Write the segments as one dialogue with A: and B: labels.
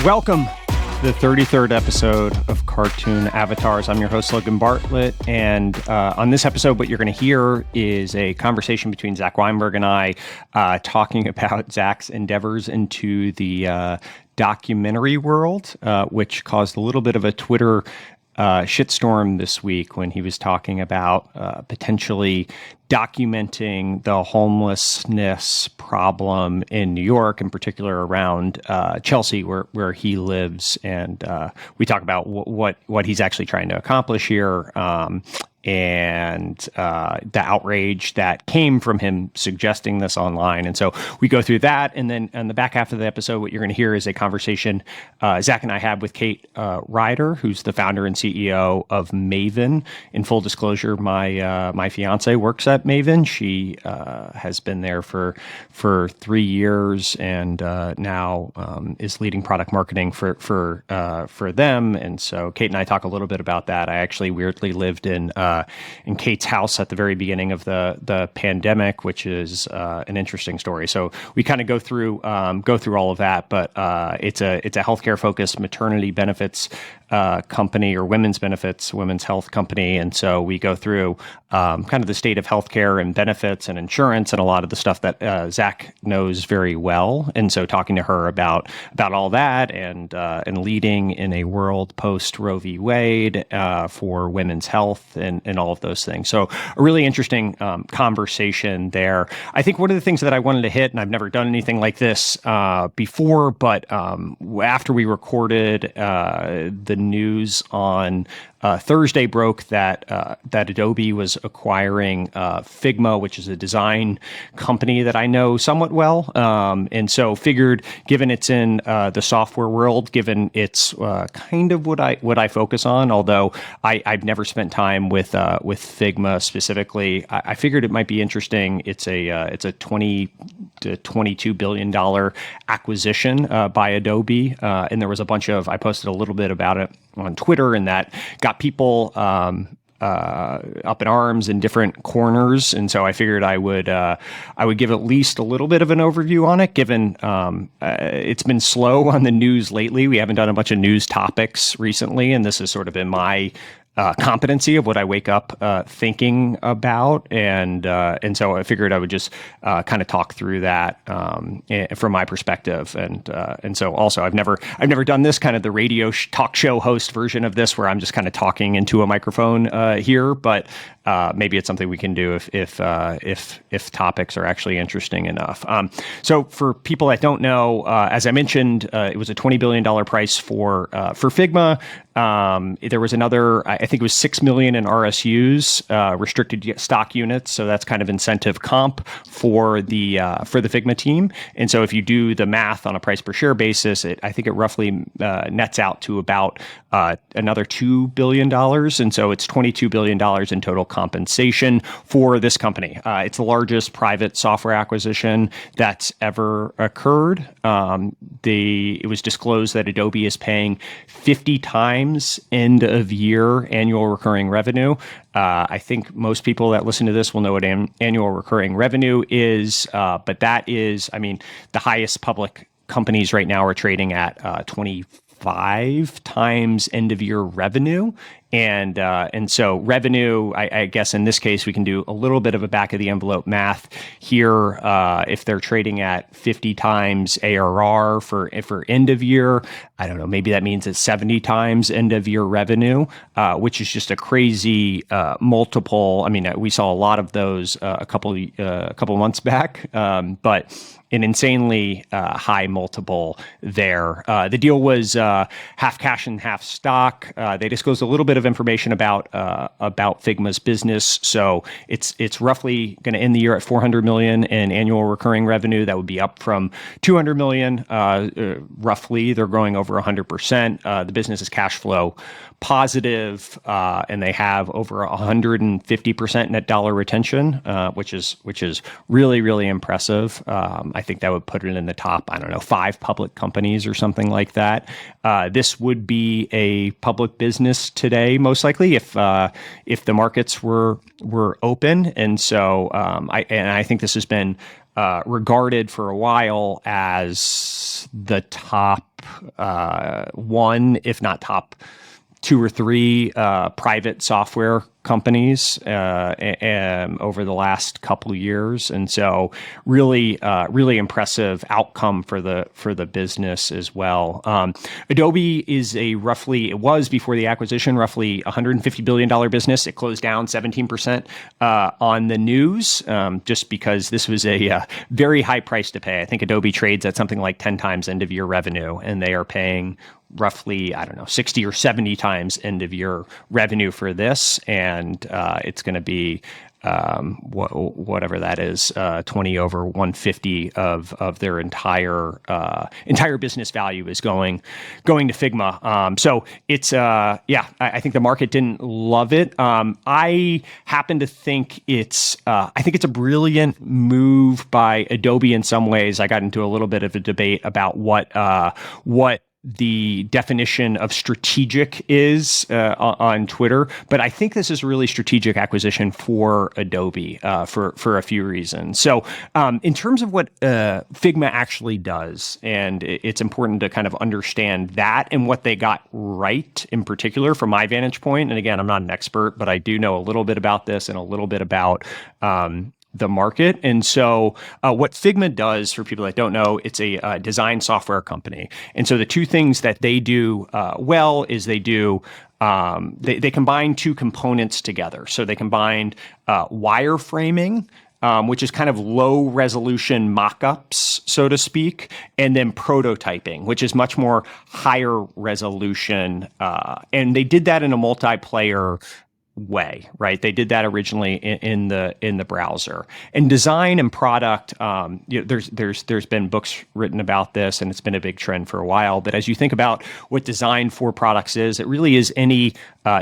A: Welcome to the 33rd episode of Cartoon Avatars. I'm your host, Logan Bartlett, and on this episode, what you're going to hear is a conversation between Zach Weinberg and I talking about Zach's endeavors into the documentary world, which caused a little bit of a Twitter shitstorm this week when he was talking about potentially documenting the homelessness problem in New York, in particular around Chelsea, where he lives. And we talk about what he's actually trying to accomplish here, and the outrage that came from him suggesting this online. And so we go through that. And then on the back half of the episode, what you're going to hear is a conversation Zach and I had with Kate Ryder, who's the founder and CEO of Maven. In full disclosure, my fiance works at Maven. She has been there for 3 years and now is leading product marketing for them. And so Kate and I talk a little bit about that. I actually weirdly lived in Kate's house at the very beginning of the pandemic, which is an interesting story. So we kind of go through all of that, but it's a healthcare focused maternity benefits company, or women's health company. And so we go through kind of the state of healthcare and benefits and insurance and a lot of the stuff that Zach knows very well. And so talking to her about all that and leading in a world post Roe v. Wade for women's health and all of those things. So a really interesting conversation there. I think one of the things that I wanted to hit, and I've never done anything like this before, but after we recorded the news on Thursday broke that Adobe was acquiring Figma, which is a design company that I know somewhat well, and so figured, given it's in the software world, given it's kind of what I focus on, although I've never spent time with Figma specifically, I figured it might be interesting. It's a $20 to $22 billion acquisition by Adobe, and there was a bunch of, I posted a little bit about it on Twitter, and that got people up in arms in different corners. And so I figured I would give at least a little bit of an overview on it, given it's been slow on the news lately. We haven't done a bunch of news topics recently, and this has sort of been my competency of what I wake up thinking about, and so I figured I would just kind of talk through that from my perspective, and so also I've never done this kind of the radio talk show host version of this, where I'm just kind of talking into a microphone here, but maybe it's something we can do if topics are actually interesting enough. So for people that don't know, as I mentioned, it was a $20 billion price for Figma. There was another, I think it was 6 million in RSUs, restricted stock units. So that's kind of incentive comp for the Figma team. And so if you do the math on a price per share basis, I think it roughly nets out to about another $2 billion. And so it's $22 billion in total compensation for this company. It's the largest private software acquisition that's ever occurred. It was disclosed that Adobe is paying 50 times end of year annual recurring revenue. I think most people that listen to this will know what annual recurring revenue is, but that is, I mean, the highest public companies right now are trading at 25 times end of year revenue. And so revenue, I guess in this case, we can do a little bit of a back of the envelope math here. If they're trading at 50 times ARR for end of year, I don't know, maybe that means it's 70 times end of year revenue, which is just a crazy multiple. I mean, we saw a lot of those a couple months back, but an insanely high multiple there. The deal was half cash and half stock. They disclosed a little bit of information about Figma's business. So it's roughly going to end the year at 400 million in annual recurring revenue. That would be up from 200 million. Roughly, they're growing over 100%. The business is cash flow positive, and they have over 150% net dollar retention, which is really, really impressive. I think that would put it in the top, I don't know, 5 public companies or something like that. This would be a public business today, most likely, if the markets were open. And so I think this has been regarded for a while as the top one, if not top two or three private software companies over the last couple of years, and so really impressive outcome for the business as well. Adobe is it was before the acquisition, roughly $150 billion business. It closed down 17% on the news, just because this was a very high price to pay. I think Adobe trades at something like 10 times end of year revenue, and they are paying roughly, 60 or 70 times end of year revenue for this. And it's going to be whatever that is, 20 over 150 of their entire business value is going to Figma. So it's I think the market didn't love it. I happen to think I think it's a brilliant move by Adobe in some ways. I got into a little bit of a debate about what the definition of strategic is on Twitter, but I think this is a really strategic acquisition for Adobe for a few reasons. So in terms of what Figma actually does, and it's important to kind of understand that and what they got right in particular from my vantage point. And again, I'm not an expert, but I do know a little bit about this and a little bit about the market. And so what Figma does, for people that don't know, it's a design software company. And so the two things that they do well is they combine two components together. So they combined wireframing, which is kind of low resolution mock-ups, so to speak, and then prototyping, which is much more higher resolution. And they did that in a multiplayer way, right? They did that originally in the browser. And design and product, there's been books written about this, and it's been a big trend for a while. But as you think about what design for products is, it really is any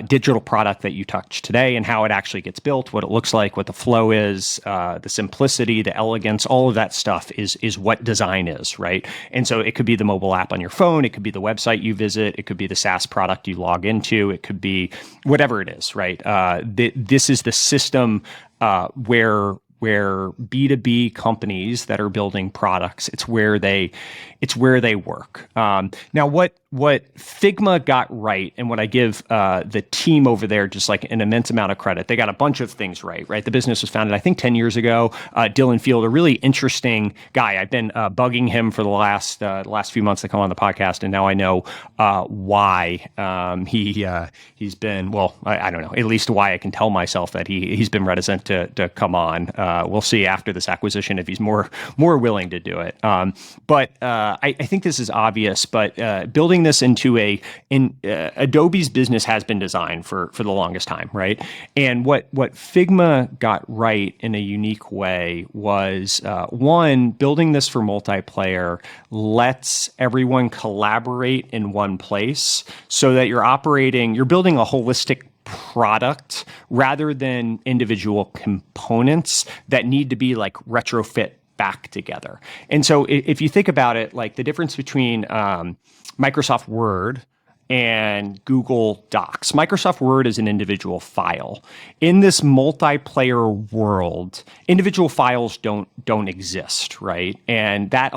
A: digital product that you touch today and how it actually gets built, what it looks like, what the flow is, the simplicity, the elegance, all of that stuff is what design is, right? And so it could be the mobile app on your phone, it could be the website you visit, it could be the SaaS product you log into, it could be whatever it is, right? This is the system where B2B companies that are building products, it's where they work. Now, what Figma got right, and what I give the team over there just like an immense amount of credit, they got a bunch of things right? The business was founded, I think, 10 years ago. Dylan Field, a really interesting guy. I've been bugging him for the last few months to come on the podcast, and now I know why he's been, well, I don't know, at least why I can tell myself that he's been reticent to come on. We'll see after this acquisition if he's more willing to do it. But I think this is obvious, but building this into Adobe's business has been designed for the longest time, right? And what Figma got right in a unique way was one, building this for multiplayer lets everyone collaborate in one place so that you're building a holistic product rather than individual components that need to be like retrofit back together. And so if you think about it, like the difference between Microsoft Word and Google Docs. Microsoft Word is an individual file. In this multiplayer world, individual files don't exist, right? And that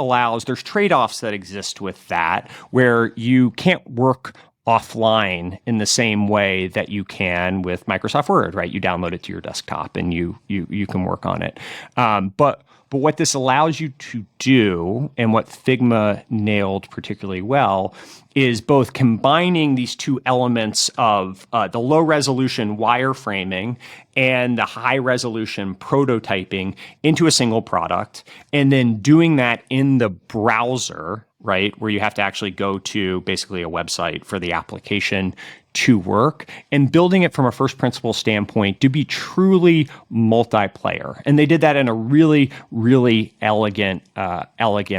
A: there's trade-offs that exist with that, where you can't work offline in the same way that you can with Microsoft Word, right? You download it to your desktop and you can work on it. But what this allows you to do, and what Figma nailed particularly well, is both combining these two elements of the low-resolution wireframing and the high-resolution prototyping into a single product, and then doing that in the browser, right, where you have to actually go to basically a website for the application to work, and building it from a first principle standpoint to be truly multiplayer. And they did that in a really, really elegant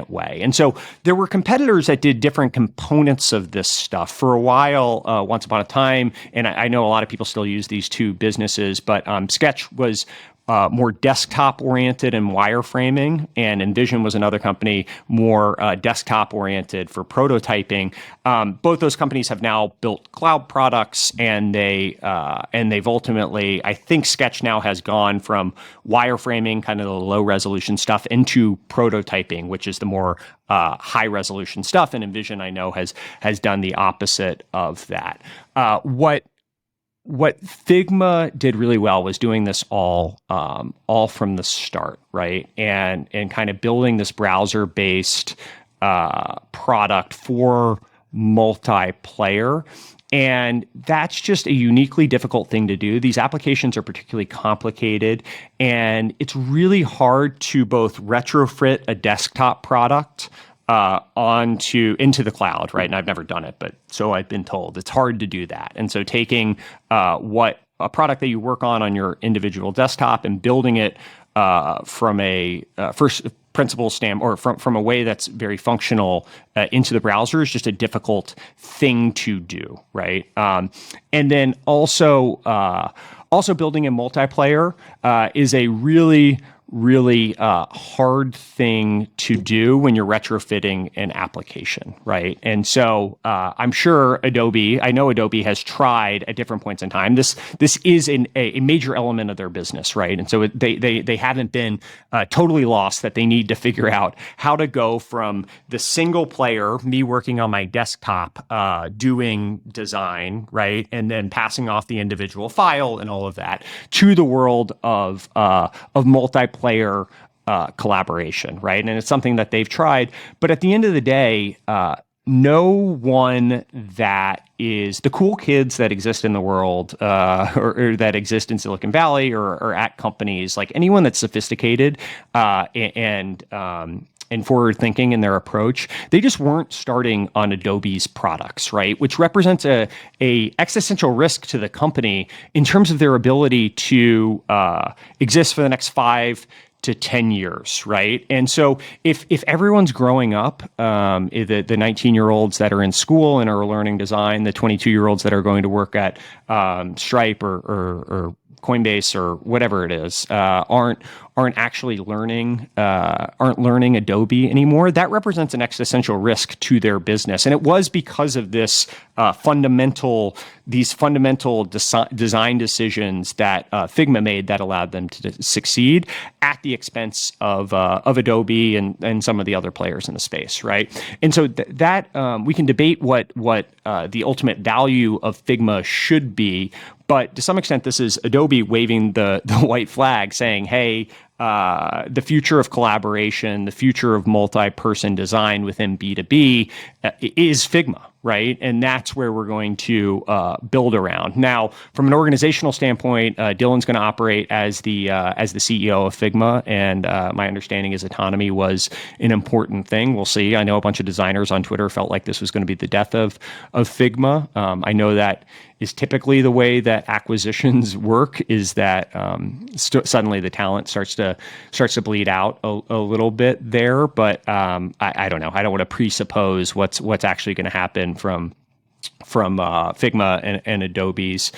A: way. And so there were competitors that did different components of this stuff for a while, once upon a time. And I know a lot of people still use these two businesses, but Sketch was more desktop oriented and wireframing, and Envision was another company more desktop oriented for prototyping. Both those companies have now built cloud products, and they've ultimately, I think Sketch now has gone from wireframing, kind of the low resolution stuff, into prototyping, which is the more high resolution stuff. And Envision, I know, has done the opposite of that. What Figma did really well was doing this all from the start, right? And kind of building this browser-based product for multiplayer. And that's just a uniquely difficult thing to do. These applications are particularly complicated, and it's really hard to both retrofit a desktop product into the cloud, right? And I've never done it, but so I've been told it's hard to do that. And so taking what a product that you work on your individual desktop and building it from a first principle or from a way that's very functional into the browser is just a difficult thing to do, right? And then also building a multiplayer is a really hard thing to do when you're retrofitting an application, right? And so I'm sure I know Adobe has tried at different points in time. This is a major element of their business, right? And so they haven't been totally lost, that they need to figure out how to go from the single player, me working on my desktop, doing design, right? And then passing off the individual file and all of that, to the world of multiplayer collaboration, right? And it's something that they've tried. But at the end of the day, no one that is the cool kids that exist in the world or that exist in Silicon Valley or at companies, like anyone that's sophisticated and forward thinking in their approach, they just weren't starting on Adobe's products, right? Which represents a existential risk to the company in terms of their ability to exist for the next 5 to 10 years, right? And so if everyone's growing up, the 19-year-olds that are in school and are learning design, the 22-year-olds that are going to work at Stripe or Coinbase or whatever it is, aren't actually learning Adobe anymore, that represents an existential risk to their business. And it was because of this fundamental design decisions that Figma made that allowed them to succeed at the expense of Adobe and some of the other players in the space, right? And so that we can debate what the ultimate value of Figma should be, but to some extent, this is Adobe waving the white flag, saying, "Hey, the future of collaboration, the future of multi-person design within B2B is Figma." Right. And that's where we're going to build around. Now, from an organizational standpoint, Dylan's going to operate as the CEO of Figma. And my understanding is autonomy was an important thing. We'll see. I know a bunch of designers on Twitter felt like this was going to be the death of Figma. I know that is typically the way that acquisitions work, is that suddenly the talent starts to bleed out a little bit there. But I don't know. I don't want to presuppose what's actually going to happen from Figma and Adobe's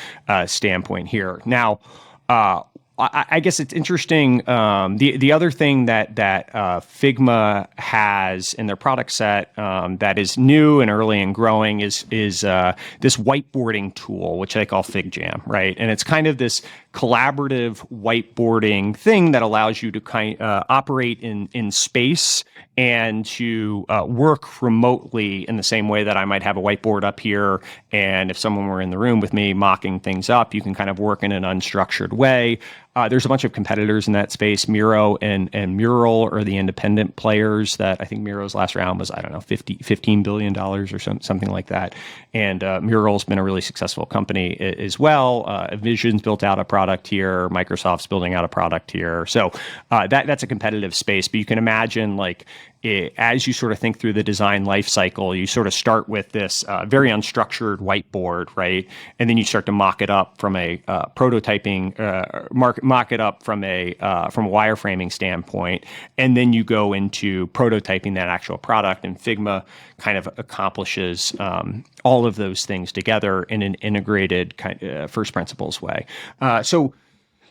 A: standpoint here. Now, I guess it's interesting. The other thing that Figma has in their product set that is new and early and growing is this whiteboarding tool, which they call FigJam, right? And it's kind of this collaborative whiteboarding thing that allows you to operate in space and to work remotely in the same way that I might have a whiteboard up here. And if someone were in the room with me mocking things up, you can kind of work in an unstructured way. There's a bunch of competitors in that space. Miro and Mural are the independent players that I think Miro's last round was, I don't know, $15 billion or something like that. And Mural's been a really successful company as well. Vision's built out a product here. Microsoft's building out a product here. So that's a competitive space. But you can imagine, like, as you sort of think through the design life cycle, you sort of start with this very unstructured whiteboard, right? And then you start to mock it up from a prototyping, mock it up from a wireframing standpoint, and then you go into prototyping that actual product. And Figma kind of accomplishes all of those things together in an integrated kind of first principles way.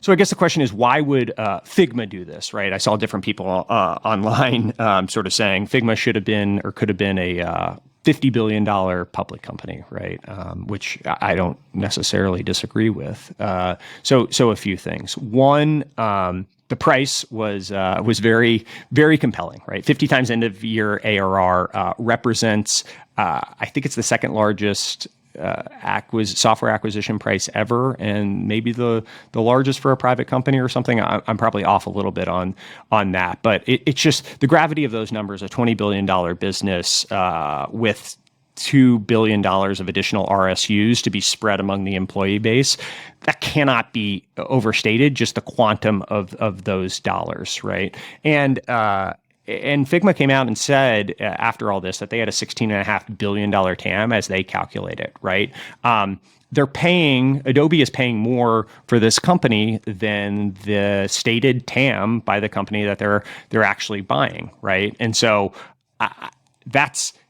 A: So I guess the question is, why would Figma do this, right? I saw different people online sort of saying Figma should have been or could have been a $50 billion public company, right? Which I don't necessarily disagree with. So a few things. One, the price was very, very compelling, right? 50 times end of year ARR represents, I think it's the second largest software acquisition price ever, and maybe the largest for a private company or something. I'm probably off a little bit on that, but it's just the gravity of those numbers. A $20 billion business with $2 billion of additional RSUs to be spread among the employee base, that cannot be overstated, just the quantum of those dollars, right? And Figma came out and said after all this that they had a $16.5 billion TAM as they calculate it, right? Adobe is paying more for this company than the stated TAM by the company that they're actually buying, right? And so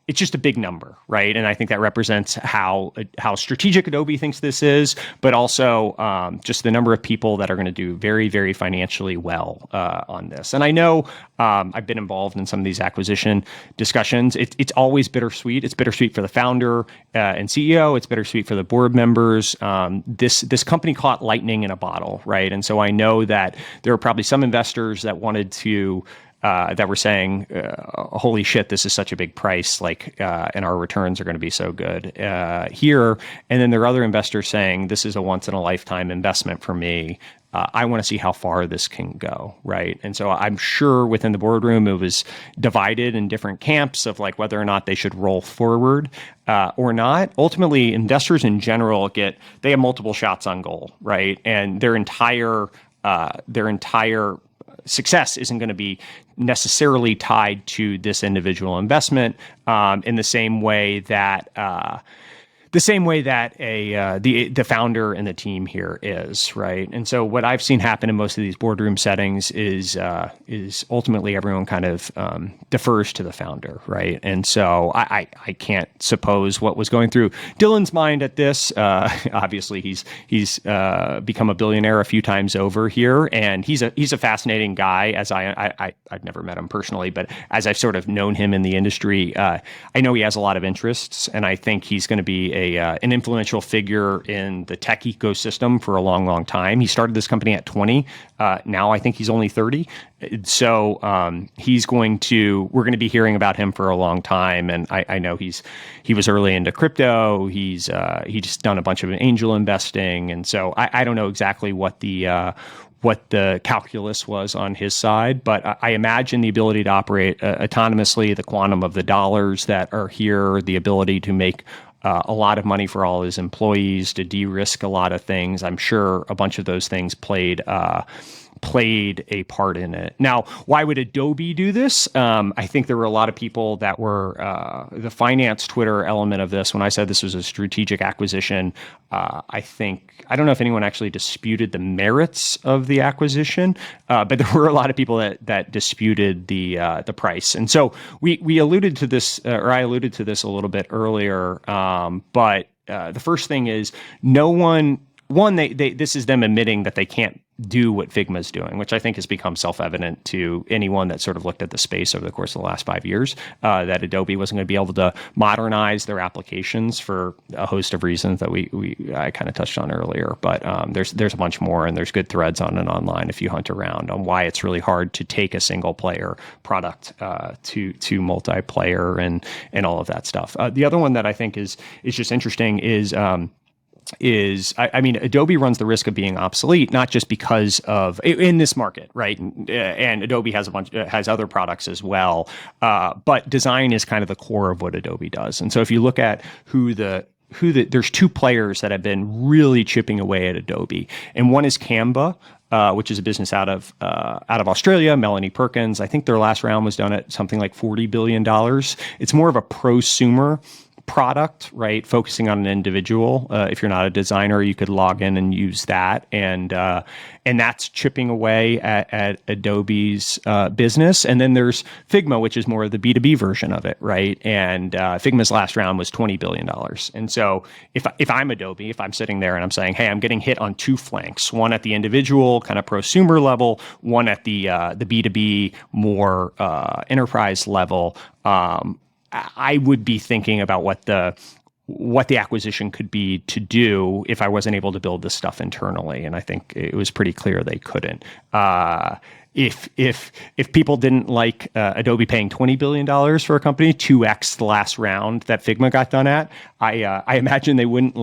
A: it's just a big number, right? And I think that represents how strategic Adobe thinks this is, but also just the number of people that are going to do very, very financially well on this. And I know I've been involved in some of these acquisition discussions. It's always bittersweet. It's bittersweet for the founder and CEO. It's bittersweet for the board members. This company caught lightning in a bottle, right? And so I know that there are probably some investors that wanted to that were saying, holy shit, this is such a big price, and our returns are going to be so good here. And then there are other investors saying, this is a once in a lifetime investment for me. I want to see how far this can go, right? And so I'm sure within the boardroom, it was divided in different camps of whether or not they should roll forward or not. Ultimately, investors in general they have multiple shots on goal, right? And their entire success isn't going to be necessarily tied to this individual investment in the same way that the founder and the team here is, right? And so what I've seen happen in most of these boardroom settings is ultimately everyone kind of defers to the founder, right? And so I can't suppose what was going through Dylan's mind at this. Obviously, he's become a billionaire a few times over here, and he's a fascinating guy. As I've never met him personally, but as I've sort of known him in the industry, I know he has a lot of interests, and I think he's going to be an influential figure in the tech ecosystem for a long, long time. He started this company at 20. Now I think he's only 30. So we're going to be hearing about him for a long time. And I know he was early into crypto. He's just done a bunch of angel investing. And so I don't know exactly what the calculus was on his side, but I imagine the ability to operate autonomously, the quantum of the dollars that are here, the ability to make a lot of money for all his employees, to de-risk a lot of things. I'm sure a bunch of those things played a part in it. Now, why would Adobe do this? I think there were a lot of people that were the finance Twitter element of this. When I said this was a strategic acquisition, I don't know if anyone actually disputed the merits of the acquisition, but there were a lot of people that disputed the price. And so we alluded to this, or I alluded to this a little bit earlier. But the first thing is this is them admitting that they can't do what Figma's doing, which I think has become self-evident to anyone that sort of looked at the space over the course of the last 5 years, that Adobe wasn't going to be able to modernize their applications for a host of reasons that I kind of touched on earlier. But there's a bunch more, and there's good threads on and online if you hunt around on why it's really hard to take a single player product to multiplayer and all of that stuff. The other one that I think is just interesting is Adobe runs the risk of being obsolete, not just because of in this market, right? And Adobe has other products as well, but design is kind of the core of what Adobe does. And so if you look at there's two players that have been really chipping away at Adobe, and one is Canva, which is a business out of Australia. Melanie Perkins, I think their last round was done at something like $40 billion. It's more of a prosumer product, right? Focusing on an individual. If you're not a designer, you could log in and use that, and that's chipping away at Adobe's business. And then there's Figma, which is more of the B2B version of it, right? And Figma's last round was $20 billion. And so if I'm Adobe, if I'm sitting there and I'm saying, hey, I'm getting hit on two flanks, one at the individual kind of prosumer level, one at the B2B more enterprise level, I would be thinking about what the acquisition could be to do if I wasn't able to build this stuff internally. And I think it was pretty clear they couldn't. If people didn't like Adobe paying $20 billion for a company, 2x the last round that Figma got done at, I imagine they wouldn't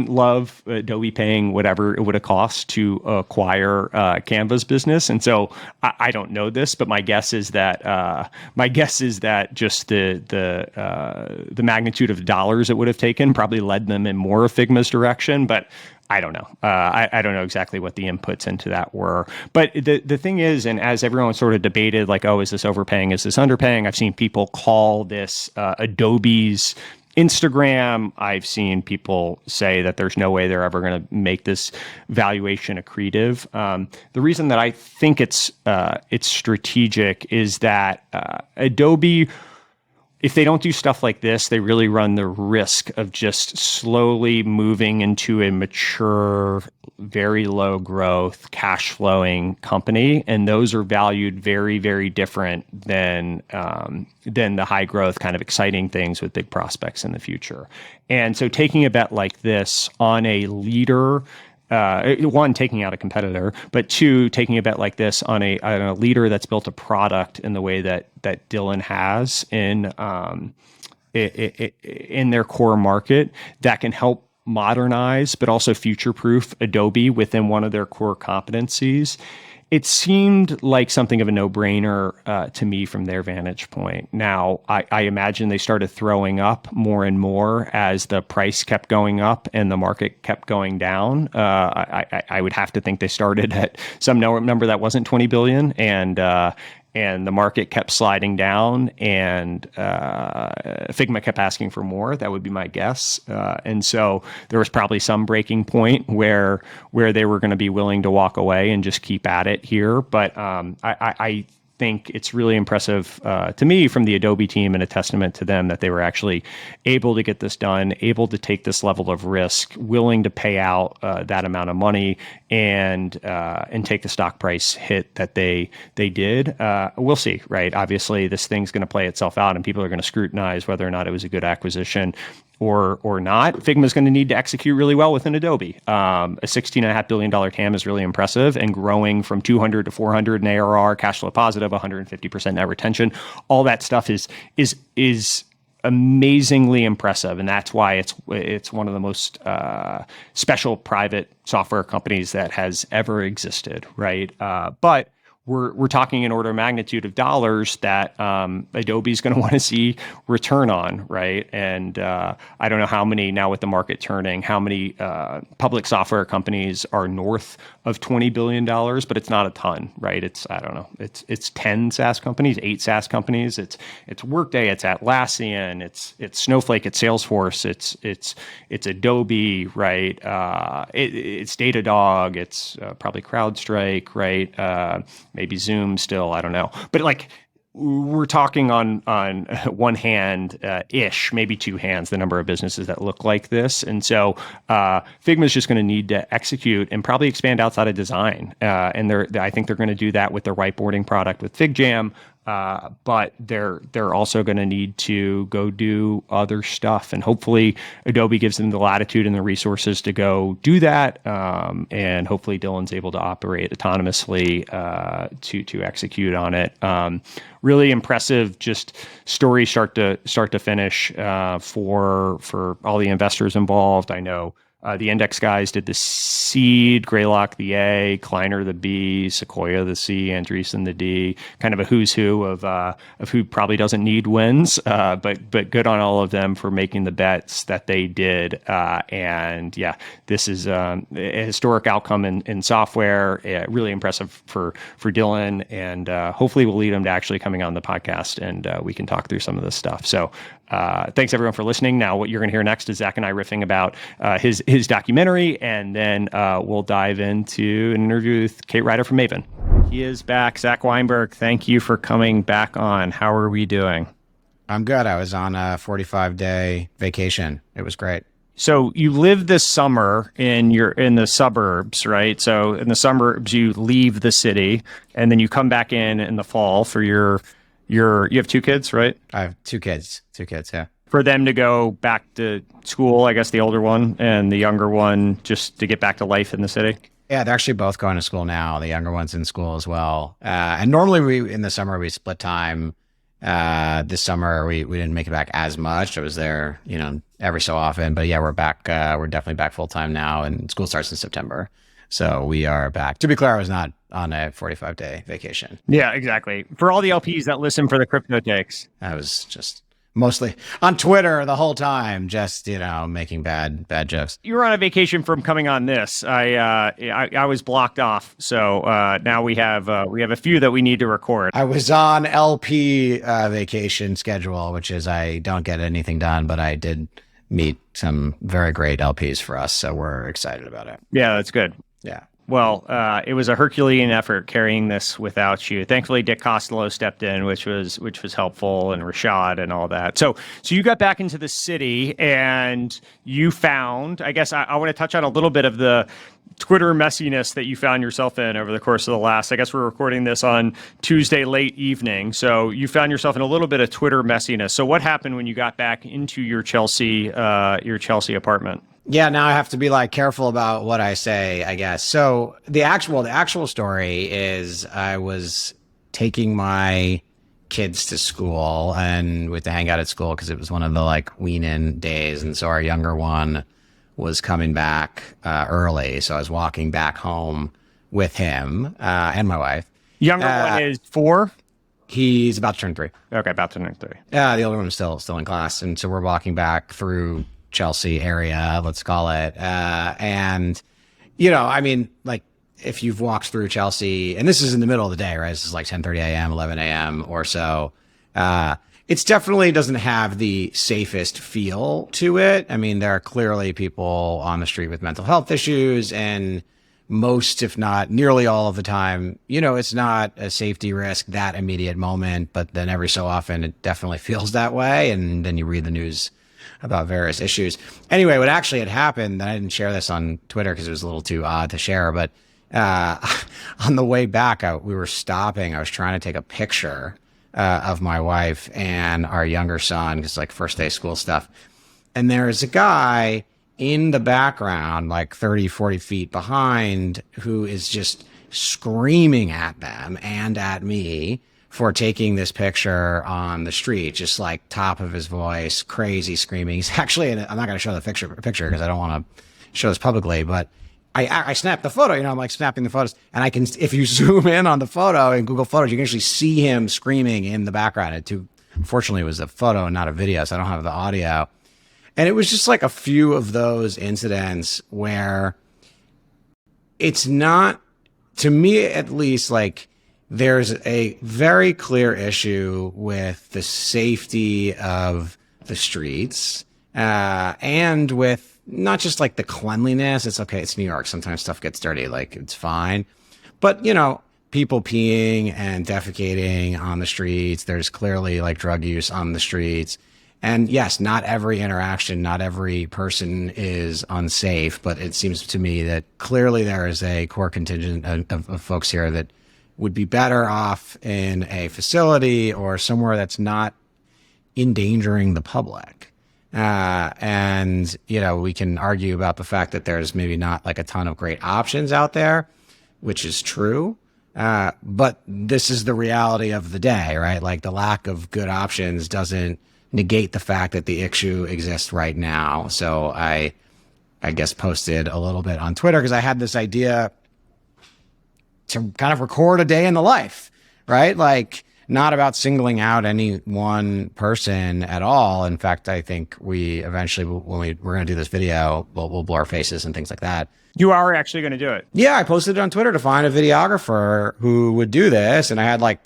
A: love Adobe paying whatever it would have cost to acquire Canva's business. And so I don't know this, but my guess is that just the magnitude of dollars it would have taken probably led them in more of Figma's direction, but I don't know. I don't know exactly what the inputs into that were. But the thing is, and as everyone sort of debated, like, oh, is this overpaying? Is this underpaying? I've seen people call this Adobe's Instagram. I've seen people say that there's no way they're ever going to make this valuation accretive. The reason that I think it's strategic is that Adobe, if they don't do stuff like this, they really run the risk of just slowly moving into a mature, very low growth, cash flowing company. And those are valued very, very different than the high growth kind of exciting things with big prospects in the future. And so taking a bet like this on a leader, one, taking out a competitor, but two, taking a bet like this on a leader that's built a product in the way that Dylan has in their core market that can help modernize, but also future-proof Adobe within one of their core competencies. It seemed like something of a no-brainer to me from their vantage point. Now, I imagine they started throwing up more and more as the price kept going up and the market kept going down. I would have to think they started at some number that wasn't 20 billion, and the market kept sliding down, and Figma kept asking for more. That would be my guess. And so there was probably some breaking point where they were going to be willing to walk away and just keep at it here. But I think it's really impressive to me from the Adobe team, and a testament to them that they were actually able to get this done, able to take this level of risk, willing to pay out that amount of money, and take the stock price hit that they did. We'll see, right? Obviously, this thing's going to play itself out, and people are going to scrutinize whether or not it was a good acquisition or not. Figma's going to need to execute really well within Adobe. A $16.5 billion TAM is really impressive, and growing from 200 to 400 in ARR, cash flow positive, 150% net retention. All that stuff is amazingly impressive, and that's why it's one of the most special private software companies that has ever existed, right? But we're talking an order of magnitude of dollars that Adobe's going to want to see return on, right? And I don't know how many, now with the market turning, how many public software companies are north of $20 billion, but it's not a ton, right? I don't know, it's 10 SaaS companies, 8 SaaS companies. It's Workday, it's Atlassian, it's Snowflake, it's Salesforce, it's Adobe, right? It's Datadog, it's probably CrowdStrike, right? Maybe Zoom still, I don't know. But like, we're talking on one hand ish, maybe two hands, the number of businesses that look like this. And so Figma is just going to need to execute and probably expand outside of design. And I think they're going to do that with their whiteboarding product with FigJam. But they're also going to need to go do other stuff, and hopefully Adobe gives them the latitude and the resources to go do that. And hopefully Dylan's able to operate autonomously to execute on it. Really impressive, just story start to finish for all the investors involved. I know The Index guys did the Seed, Greylock the A, Kleiner the B, Sequoia the C, Andreessen the D. Kind of a who's who of who probably doesn't need wins, but good on all of them for making the bets that they did. And yeah, this is a historic outcome in software. Really impressive for Dylan, and hopefully will lead him to actually coming on the podcast, and we can talk through some of this stuff. So thanks everyone for listening. Now, what you're going to hear next is Zach and I riffing about his documentary, and then we'll dive into an interview with Kate Ryder from Maven. He is back. Zach Weinberg, thank you for coming back on. How are we doing?
B: I'm good. I was on a 45-day vacation. It was great.
A: So you live this summer in the suburbs, right? So in the suburbs, you leave the city, and then you come back in the fall for you have 2 kids, right?
B: I have 2 kids. 2 kids, yeah.
A: For them to go back to school, I guess the older one and the younger one, just to get back to life in the city?
B: Yeah, they're actually both going to school now. The younger one's in school as well. And normally in the summer, we split time. This summer, we didn't make it back as much. I was there, every so often. But yeah, we're back. We're definitely back full time now, and school starts in September. So we are back. To be clear, I was not on a 45-day vacation.
A: Yeah, exactly. For all the LPs that listen for the crypto takes.
B: I was just mostly on Twitter the whole time, just, making bad jokes.
A: You were on a vacation from coming on this. I was blocked off. So now we have a few that we need to record.
B: I was on LP vacation schedule, which is I don't get anything done, but I did meet some very great LPs for us. So we're excited about it.
A: Yeah, that's good.
B: Yeah.
A: Well, it was a Herculean effort carrying this without you. Thankfully, Dick Costello stepped in, which was helpful, and Rashad and all that. So you got back into the city, and you found, I guess I want to touch on a little bit of the Twitter messiness that you found yourself in over the course of the last, I guess we're recording this on Tuesday late evening. So you found yourself in a little bit of Twitter messiness. So what happened when you got back into your Chelsea apartment?
B: Yeah, now I have to be careful about what I say, I guess. So the actual story is I was taking my kids to school, and we had to hang out at school because it was one of the wean-in days. And so our younger one was coming back early. So I was walking back home with him and my wife.
A: Younger one is 4?
B: He's about to turn 3.
A: Okay, about to turn 3.
B: Yeah, the older one is still in class. And so we're walking back through Chelsea area, let's call it. And, if you've walked through Chelsea, and this is in the middle of the day, right? This is 10:30 a.m., 11 a.m. or so. It's definitely doesn't have the safest feel to it. I mean, there are clearly people on the street with mental health issues, and most, if not nearly all of the time, it's not a safety risk that immediate moment, but then every so often it definitely feels that way. And then you read the news about various issues. Anyway, what actually had happened, and I didn't share this on Twitter because it was a little too odd to share, but on the way back, we were stopping. I was trying to take a picture of my wife and our younger son, because first day school stuff. And there's a guy in the background, 30, 40 feet behind, who is just screaming at them and at me for taking this picture on the street, just top of his voice, crazy screaming. He's actually, and I'm not going to show the picture because I don't want to show this publicly, but I snapped the photo, I'm snapping the photos, and I can, if you zoom in on the photo in Google Photos, you can actually see him screaming in the background. Unfortunately, it was a photo and not a video, so I don't have the audio. And it was just a few of those incidents where it's not, to me at least, there's a very clear issue with the safety of the streets, and with not just the cleanliness. It's okay. It's New York. Sometimes stuff gets dirty. It's fine. But, people peeing and defecating on the streets. There's clearly drug use on the streets. And yes, not every interaction, not every person is unsafe, but it seems to me that clearly there is a core contingent of folks here that would be better off in a facility or somewhere that's not endangering the public. And, we can argue about the fact that there's maybe not a ton of great options out there, which is true. But this is the reality of the day, right? The lack of good options doesn't negate the fact that the issue exists right now. So I I guess, posted a little bit on Twitter because I had this idea to kind of record a day in the life, right? Like, not about singling out any one person at all. In fact, I think we eventually, when we're going to do this video, we'll blur faces and things like that.
A: You are actually going to do it?
B: Yeah, I posted it on Twitter to find a videographer who would do this. And I had like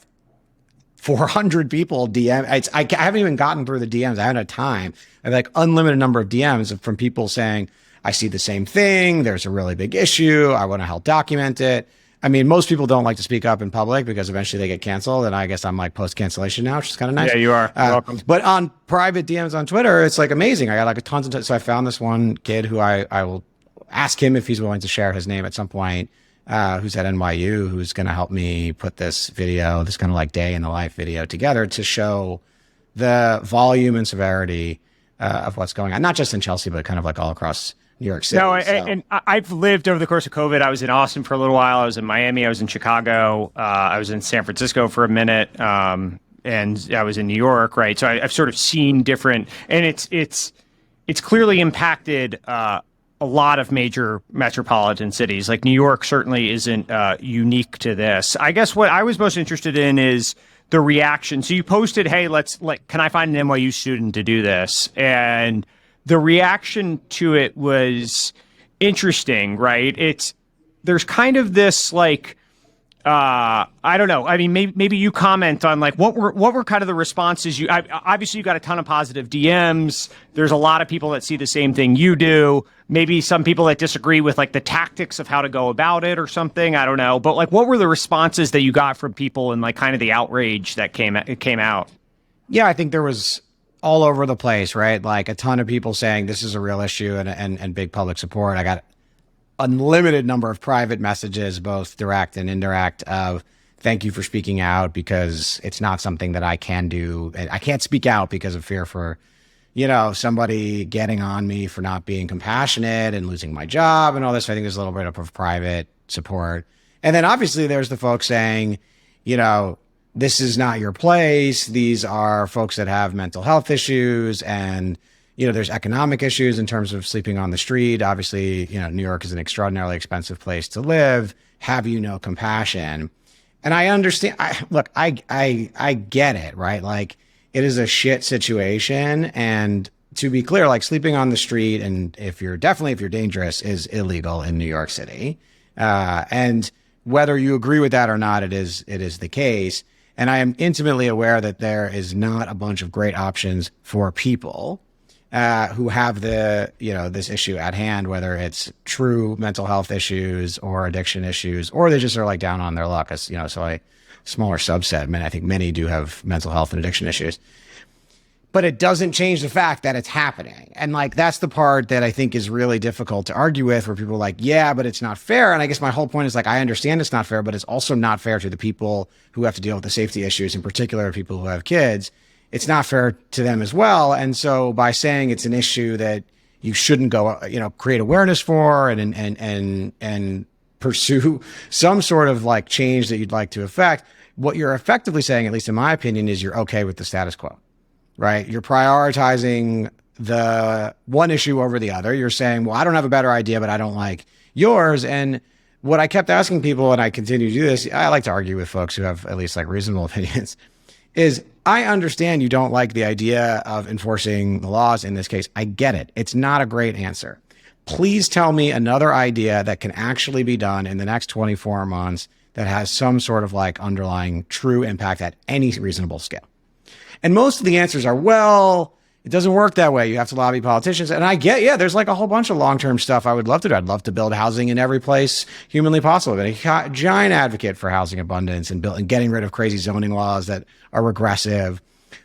B: 400 people DM. I haven't even gotten through the DMs. I haven't had time. I have like unlimited number of DMs from people saying, I see the same thing. There's a really big issue. I want to help document it. I mean, most people don't like to speak up in public because eventually they get canceled. And I guess I'm like post-cancellation now, which is kind of nice.
A: Yeah, you are. Welcome.
B: But on private DMs on Twitter, it's like amazing. I got like tons of so I found this one kid who I will ask him if he's willing to share his name at some point, who's at NYU, who's going to help me put this video, this kind of like day in the life video together to show the volume and severity of what's going on, not just in Chelsea, but kind of like all across New York City.
A: No, and I've lived over the course of COVID. I was in Austin for a little while. I was in Miami. I was in Chicago. I was in San Francisco for a minute. And I was in New York, right? So I've sort of seen different, and it's clearly impacted a lot of major metropolitan cities. Like New York certainly isn't unique to this. I guess what I was most interested in is the reaction. So you posted, hey, can I find an NYU student to do this? And the reaction to it was interesting, right? There's kind of this like, I don't know. I mean, maybe you comment on like what were kind of the responses obviously you got a ton of positive DMs. There's a lot of people that see the same thing you do. Maybe some people that disagree with like the tactics of how to go about it or something. I don't know. But like, what were the responses that you got from people and like kind of the outrage that came out?
B: Yeah, I think there was all over the place, right? Like a ton of people saying this is a real issue and big public support. I got unlimited number of private messages, both direct and indirect, of thank you for speaking out because it's not something that I can do. I can't speak out because of fear for, somebody getting on me for not being compassionate and losing my job and all this. I think there's a little bit of private support. And then obviously there's the folks saying, this is not your place. These are folks that have mental health issues and, there's economic issues in terms of sleeping on the street. Obviously, New York is an extraordinarily expensive place to live. Have you no compassion? And I understand. I get it, right? Like it is a shit situation. And to be clear, like sleeping on the street and if you're dangerous is illegal in New York City. And whether you agree with that or not, it is the case. And I am intimately aware that there is not a bunch of great options for people who have this issue at hand, whether it's true mental health issues or addiction issues, or they just are like down on their luck. So a smaller subset. I think many do have mental health and addiction issues, but it doesn't change the fact that it's happening. And like, that's the part that I think is really difficult to argue with, where people are like, yeah, but it's not fair. And I guess my whole point is like, I understand it's not fair, but it's also not fair to the people who have to deal with the safety issues, in particular, people who have kids. It's not fair to them as well. And so by saying it's an issue that you shouldn't go, create awareness for and pursue some sort of like change that you'd like to affect, what you're effectively saying, at least in my opinion, is you're okay with the status quo, right? You're prioritizing the one issue over the other. You're saying, well, I don't have a better idea, but I don't like yours. And what I kept asking people, and I continue to do this, I like to argue with folks who have at least like reasonable opinions, is I understand you don't like the idea of enforcing the laws in this case. I get it. It's not a great answer. Please tell me another idea that can actually be done in the next 24 months that has some sort of like underlying true impact at any reasonable scale. And most of the answers are, well, it doesn't work that way. You have to lobby politicians. And I get, yeah, there's like a whole bunch of long-term stuff I would love to do. I'd love to build housing in every place humanly possible. I've been a giant advocate for housing abundance and getting rid of crazy zoning laws that are regressive.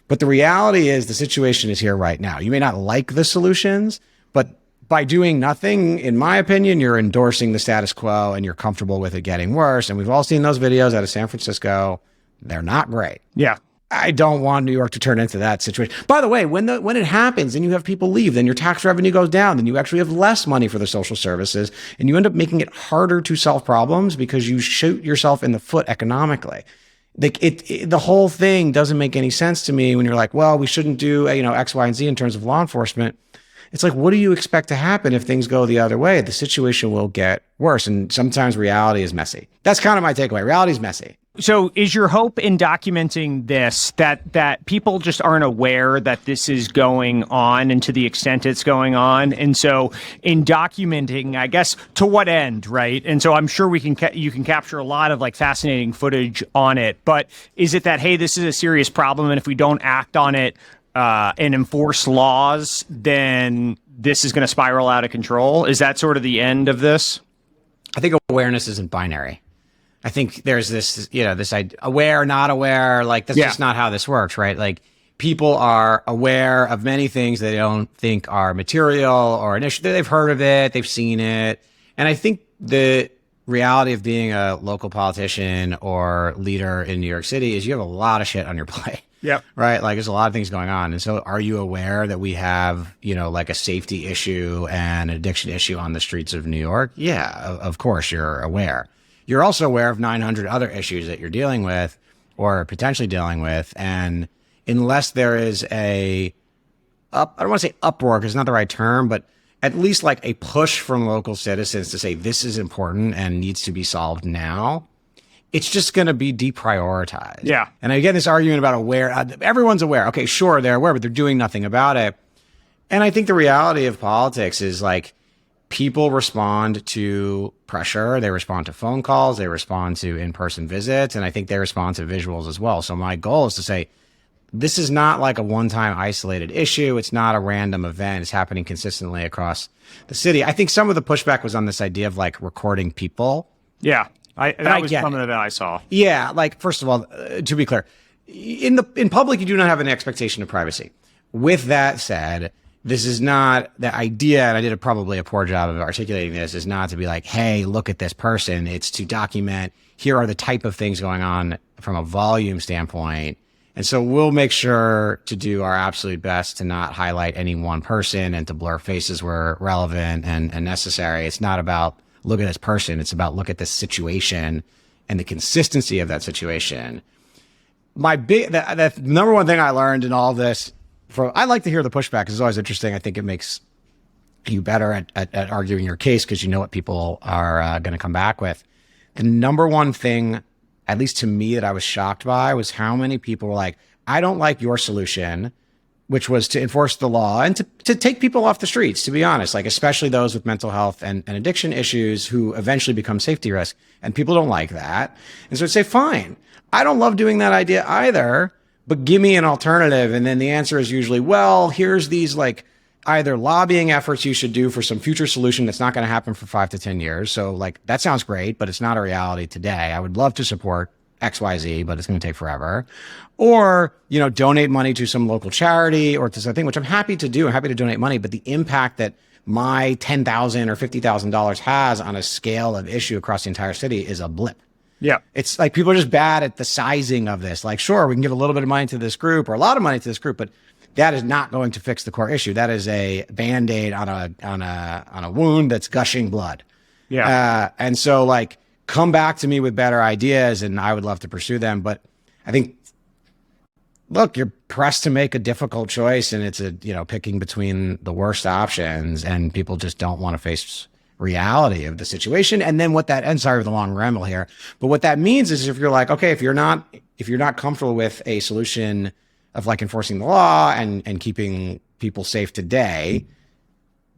B: But the reality is the situation is here right now. You may not like the solutions, but by doing nothing, in my opinion, you're endorsing the status quo and you're comfortable with it getting worse. And we've all seen those videos out of San Francisco. They're not great.
A: Yeah.
B: I don't want New York to turn into that situation. By the way, when it happens and you have people leave, then your tax revenue goes down, then you actually have less money for the social services, and you end up making it harder to solve problems because you shoot yourself in the foot economically. The whole thing doesn't make any sense to me when you're like, well, we shouldn't do X, Y, and Z in terms of law enforcement. It's like, what do you expect to happen if things go the other way? The situation will get worse. And sometimes reality is messy. That's kind of my takeaway. Reality is messy.
A: So is your hope in documenting this that people just aren't aware that this is going on, and to the extent it's going on? And so in documenting, I guess, to what end, right? And so I'm sure you can capture a lot of like fascinating footage on it, but is it that, hey, this is a serious problem, and if we don't act on it and enforce laws, then this is going to spiral out of control? Is that sort of the end of this?
B: I think awareness isn't binary. I think there's this, this aware, not aware, like that's just not how this works, right? Like people are aware of many things they don't think are material or an issue. They've heard of it, they've seen it. And I think the reality of being a local politician or leader in New York City is you have a lot of shit on your plate.
A: Yeah.
B: Right. Like there's a lot of things going on. And so are you aware that we have, like a safety issue and an addiction issue on the streets of New York? Yeah, of course you're aware. You're also aware of 900 other issues that you're dealing with or potentially dealing with. And unless there is I don't want to say uproar because it's not the right term, but at least like a push from local citizens to say this is important and needs to be solved now, it's just going to be deprioritized.
A: Yeah.
B: And again, this argument about aware, everyone's aware. Okay, sure, they're aware, but they're doing nothing about it. And I think the reality of politics is like, people respond to pressure. They respond to phone calls. They respond to in-person visits. And I think they respond to visuals as well. So my goal is to say, this is not like a one-time isolated issue. It's not a random event. It's happening consistently across the city. I think some of the pushback was on this idea of like recording people.
A: Yeah. That was some of that I saw.
B: Yeah. Like, first of all, to be clear, in public, you do not have an expectation of privacy. With that said, this is not the idea, and I did probably a poor job of articulating this, is not to be like, hey, look at this person. It's to document, here are the type of things going on from a volume standpoint. And so we'll make sure to do our absolute best to not highlight any one person and to blur faces where relevant and necessary. It's not about look at this person. It's about look at this situation and the consistency of that situation. The number one thing I learned in all this, I like to hear the pushback because it's always interesting. I think it makes you better at arguing your case because you know what people are going to come back with. The number one thing, at least to me, that I was shocked by was how many people were like, I don't like your solution, which was to enforce the law and to take people off the streets, to be honest, like especially those with mental health and addiction issues who eventually become safety risk. And people don't like that. And so I'd say, fine, I don't love doing that idea either, but give me an alternative. And then the answer is usually, well, here's these like either lobbying efforts you should do for some future solution that's not going to happen for 5 to 10 years. So like, that sounds great, but it's not a reality today. I would love to support XYZ, but it's going to take forever. Or, donate money to some local charity or to something, which I'm happy to do. I'm happy to donate money, but the impact that my $10,000 or $50,000 has on a scale of issue across the entire city is a blip.
A: Yeah.
B: It's like people are just bad at the sizing of this. Like, sure, we can give a little bit of money to this group or a lot of money to this group, but that is not going to fix the core issue. That is a Band-Aid on a wound that's gushing blood.
A: Yeah.
B: And so like, come back to me with better ideas and I would love to pursue them. But I think, look, you're pressed to make a difficult choice and it's picking between the worst options and people just don't want to face reality of the situation. And then sorry for the long ramble here, but what that means is if you're like, okay, if you're not comfortable with a solution of like enforcing the law and keeping people safe today,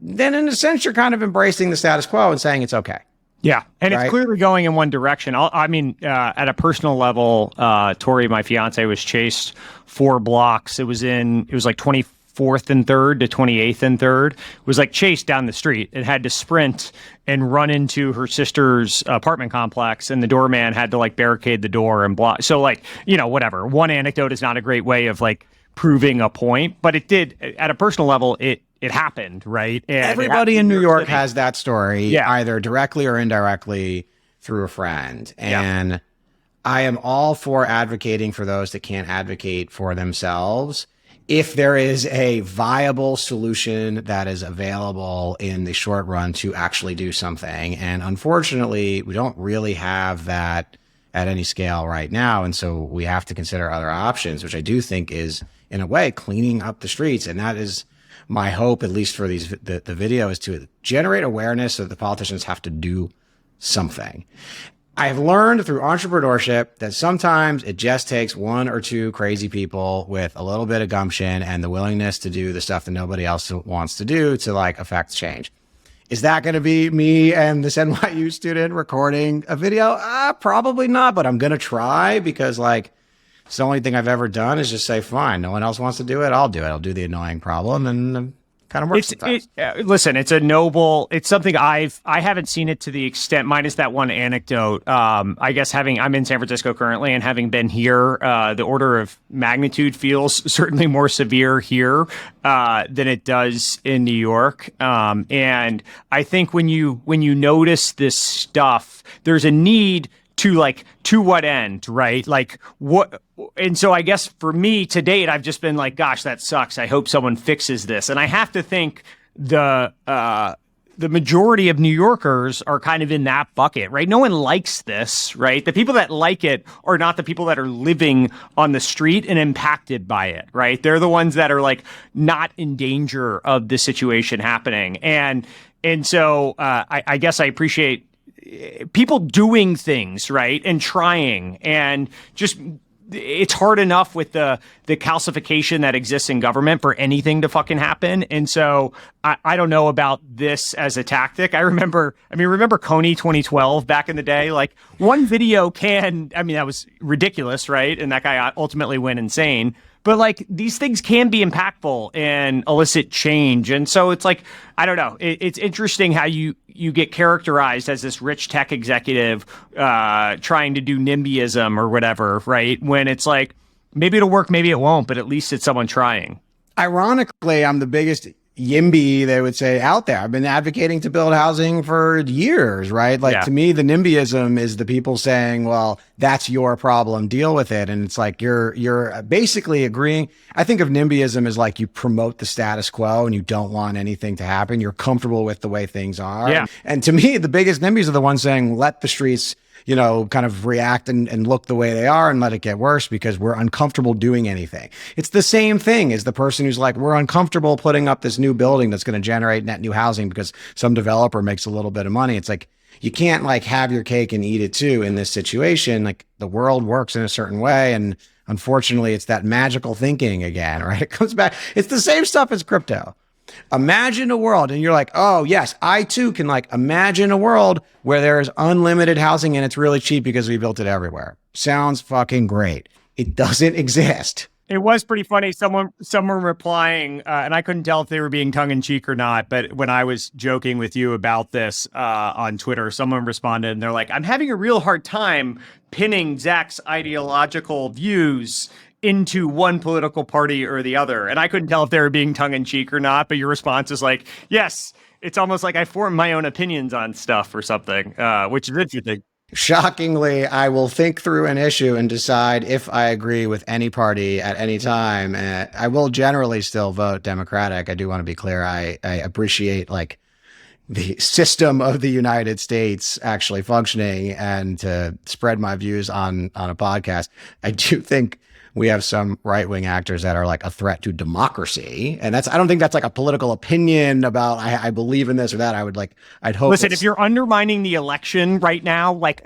B: then in a sense, you're kind of embracing the status quo and saying it's okay.
A: Yeah. And
B: right?
A: It's clearly going in one direction. At a personal level, Tori, my fiance, was chased 4 blocks. It was like 24th and 3rd to 28th and 3rd. It was like chased down the street. It had to sprint and run into her sister's apartment complex, and the doorman had to like barricade the door and block. So like, whatever. One anecdote is not a great way of like proving a point, but it did at a personal level, it happened, right? And
B: everybody in New York has that story,
A: yeah,
B: either directly or indirectly through a friend. And yeah, I am all for advocating for those that can't advocate for themselves. If there is a viable solution that is available in the short run to actually do something. And unfortunately, we don't really have that at any scale right now. And so we have to consider other options, which I do think is, in a way, cleaning up the streets. And that is my hope, at least for the video, is to generate awareness so that the politicians have to do something. I've learned through entrepreneurship that sometimes it just takes one or two crazy people with a little bit of gumption and the willingness to do the stuff that nobody else wants to do to like affect change. Is that going to be me and this NYU student recording a video? Probably not, but I'm going to try because like it's the only thing I've ever done is just say, fine, no one else wants to do it. I'll do it. I'll do the annoying problem and kind of works.
A: Listen, it's it's something I haven't seen it to the extent, minus that one anecdote. I guess I'm in San Francisco currently, and having been here, the order of magnitude feels certainly more severe here than it does in New York. And I think when you notice this stuff, there's a need to what end, right? Like what? And so I guess for me to date, I've just been like, gosh, that sucks. I hope someone fixes this. And I have to think the majority of New Yorkers are kind of in that bucket, right? No one likes this, right? The people that like it are not the people that are living on the street and impacted by it, right? They're the ones that are like not in danger of the situation happening. And so I guess I appreciate people doing things, right, and trying, and just it's hard enough with the calcification that exists in government for anything to fucking happen. And so I don't know about this as a tactic. Remember Coney 2012 back in the day, like one video that was ridiculous, right? And that guy ultimately went insane. But like these things can be impactful and elicit change. And so it's like, I don't know. It's interesting how you get characterized as this rich tech executive trying to do NIMBYism or whatever, right? When it's like, maybe it'll work, maybe it won't, but at least it's someone trying.
B: Ironically, I'm the biggest YIMBY, they would say, out there. I've been advocating to build housing for years, right? Like to me, the NIMBYism is the people saying, well, that's your problem, deal with it. And it's like, you're basically agreeing. I think of NIMBYism as like you promote the status quo and you don't want anything to happen. You're comfortable with the way things are.
A: Yeah.
B: And to me, the biggest NIMBYs are the ones saying, let the streets, kind of react and look the way they are and let it get worse because we're uncomfortable doing anything. It's the same thing as the person who's like, we're uncomfortable putting up this new building that's going to generate net new housing because some developer makes a little bit of money. It's like, you can't like have your cake and eat it too in this situation. Like the world works in a certain way. And unfortunately, it's that magical thinking again, right? It comes back. It's the same stuff as crypto. Imagine a world, and you're like, oh yes, I too can like imagine a world where there is unlimited housing and it's really cheap because we built it everywhere. Sounds fucking great. It doesn't exist.
A: It was pretty funny. Someone replying, and I couldn't tell if they were being tongue in cheek or not, but when I was joking with you about this on Twitter, someone responded and they're like, I'm having a real hard time pinning Zach's ideological views into one political party or the other. And I couldn't tell if they were being tongue in cheek or not, but your response is like, yes, it's almost like I form my own opinions on stuff or something, which is interesting.
B: Shockingly, I will think through an issue and decide if I agree with any party at any time. I will generally still vote Democratic. I do want to be clear. I appreciate like the system of the United States actually functioning and to spread my views on a podcast. I do think we have some right-wing actors that are like a threat to democracy. And I don't think that's like a political opinion about, I believe in this or that. I'd hope.
A: Listen, if you're undermining the election right now, like,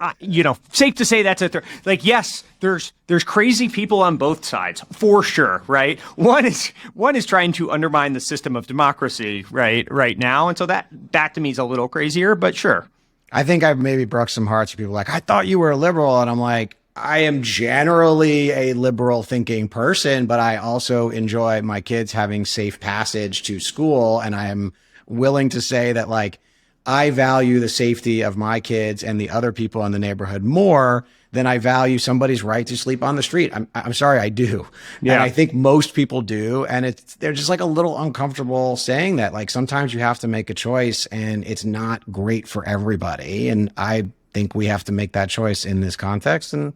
A: safe to say that's a threat. Like, yes, there's crazy people on both sides for sure. Right. One is trying to undermine the system of democracy right now. And so that to me is a little crazier, but sure.
B: I think I've maybe broke some hearts of people like, I thought you were a liberal. And I'm like, I am generally a liberal thinking person, but I also enjoy my kids having safe passage to school. And I am willing to say that like, I value the safety of my kids and the other people in the neighborhood more than I value somebody's right to sleep on the street. I'm sorry, I do. Yeah. And I think most people do. And they're just like a little uncomfortable saying that. Like sometimes you have to make a choice and it's not great for everybody. And I think we have to make that choice in this context, and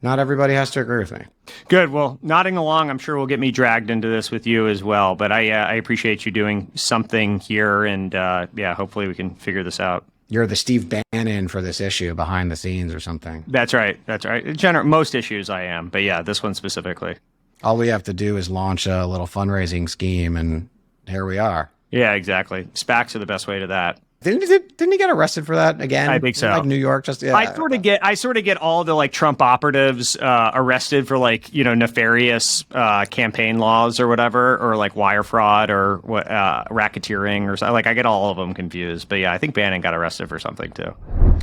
B: not everybody has to agree with me.
A: Good. Well, nodding along, I'm sure will get me dragged into this with you as well. But I appreciate you doing something here, and hopefully we can figure this out.
B: You're the Steve Bannon for this issue, behind the scenes or something.
A: That's right. Most issues I am, but yeah, this one specifically.
B: All we have to do is launch a little fundraising scheme and here we are.
A: Yeah, exactly. SPACs are the best way to that.
B: Didn't he get arrested for that again?
A: I think so.
B: Like New York, just yeah.
A: I sort of get all the like Trump operatives arrested for like nefarious campaign laws or whatever, or like wire fraud or racketeering or something. Like I get all of them confused. But yeah, I think Bannon got arrested for something too.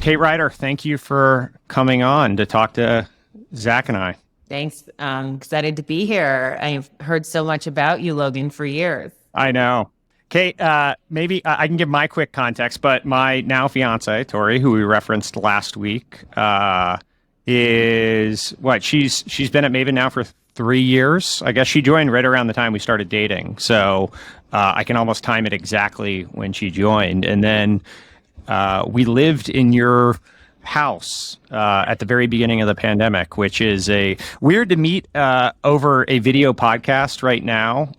A: Kate Ryder, thank you for coming on to talk to Zach and I.
C: Thanks. Excited to be here. I've heard so much about you, Logan, for years.
A: I know. Kate, maybe I can give my quick context, but my now fiance, Tori, who we referenced last week, is what? She's been at Maven now for 3 years. I guess she joined right around the time we started dating. So I can almost time it exactly when she joined. And then we lived in your house at the very beginning of the pandemic, which is weird to meet over a video podcast right now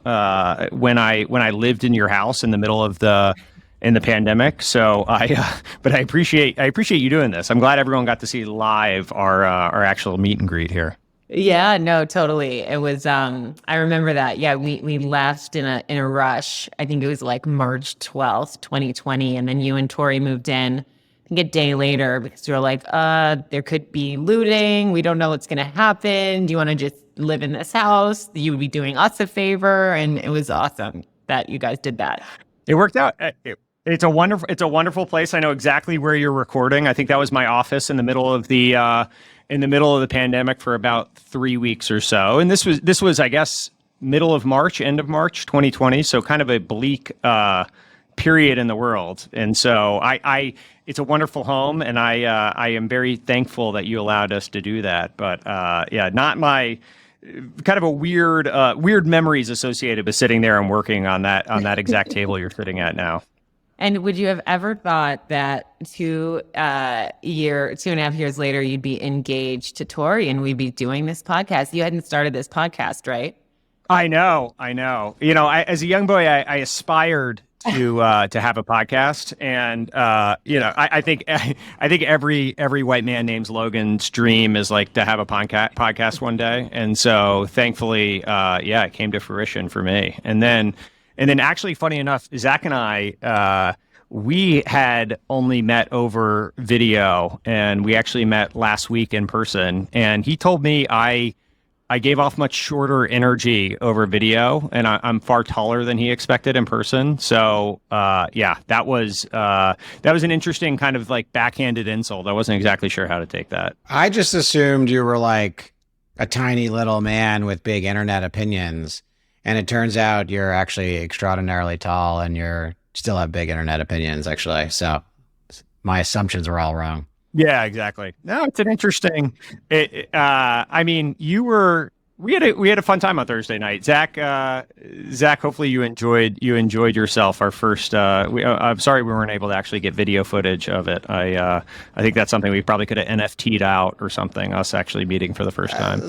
A: when I lived in your house in the middle of the pandemic. So but I appreciate you doing this. I'm glad everyone got to see live our actual meet and greet here.
C: Yeah, no, totally. It was I remember that. Yeah, we left in a rush. I think it was like March 12th, 2020, and then you and Tori moved in a day later because we were like, there could be looting. We don't know what's going to happen. Do you want to just live in this house? You would be doing us a favor. And it was awesome that you guys did that.
A: It worked out. It's a wonderful place. I know exactly where you're recording. I think that was my office in the middle of the pandemic for about 3 weeks or so. And this was, I guess, middle of March, end of March, 2020. So kind of a bleak period in the world. And so it's a wonderful home, and I am very thankful that you allowed us to do that. But yeah, not my kind of a weird memories associated with sitting there and working on that exact table you're sitting at now.
C: And would you have ever thought that 2.5 years later, you'd be engaged to Tori and we'd be doing this podcast? You hadn't started this podcast, right?
A: I know. As a young boy, I aspired to have a podcast, and I think every white man named Logan's dream is like to have a podcast one day, and so thankfully, it came to fruition for me. And then actually, funny enough, Zach and I, we had only met over video, and we actually met last week in person, and he told me I gave off much shorter energy over video, and I'm far taller than he expected in person. So, that was an interesting kind of like backhanded insult. I wasn't exactly sure how to take that.
B: I just assumed you were like a tiny little man with big internet opinions, and it turns out you're actually extraordinarily tall, and you still have big internet opinions, actually. So my assumptions were all wrong.
A: Yeah, exactly. No, it's an interesting. I mean, we had a fun time on Thursday night. Zach, hopefully you enjoyed yourself. Our first. I'm sorry we weren't able to actually get video footage of it. I think that's something we probably could have NFT'd out or something. Us actually meeting for the first time.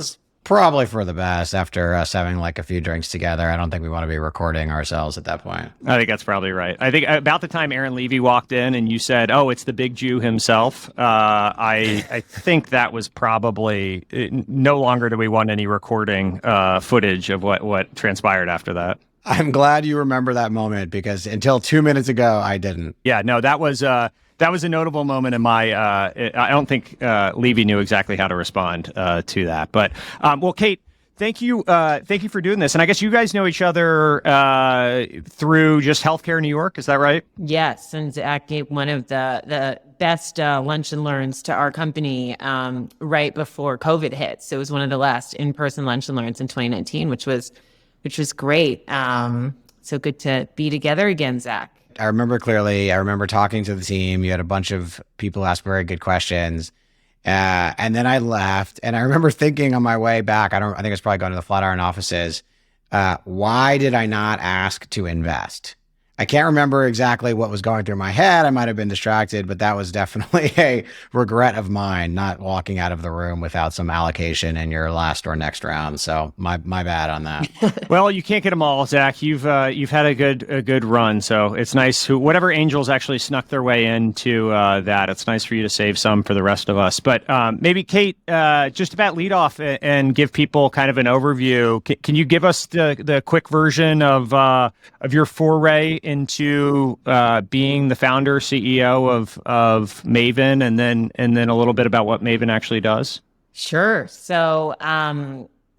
B: Probably for the best after us having like a few drinks together. I don't think we want to be recording ourselves at that point.
A: I think that's probably right. I think about the time Aaron Levy walked in and you said, "Oh, it's the big Jew himself." I think that was probably no longer do we want any recording footage of what transpired after that.
B: I'm glad you remember that moment because until 2 minutes ago, I didn't.
A: Yeah, no, that was a notable moment in my. I don't think Levy knew exactly how to respond to that. But well, Kate, thank you for doing this. And I guess you guys know each other through just Healthcare New York. Is that right?
C: Yes, and Zach gave one of the best lunch and learns to our company right before COVID hit. So it was one of the last in-person lunch and learns in 2019, which was great. So good to be together again, Zach.
B: I remember clearly. I remember talking to the team. You had a bunch of people ask very good questions. And then I left. And I remember thinking on my way back, I think I was probably going to the Flatiron offices. Why did I not ask to invest? I can't remember exactly what was going through my head. I might have been distracted, but that was definitely a regret of mine, not walking out of the room without some allocation in your last or next round. So my bad on that.
A: Well, you can't get them all, Zach. You've had a good run, so it's nice. Whatever angels actually snuck their way into that, it's nice for you to save some for the rest of us. But maybe Kate, just about lead off and give people kind of an overview. Can you give us the quick version of your foray into being the founder CEO of Maven, and then a little bit about what Maven actually does?
C: Sure. So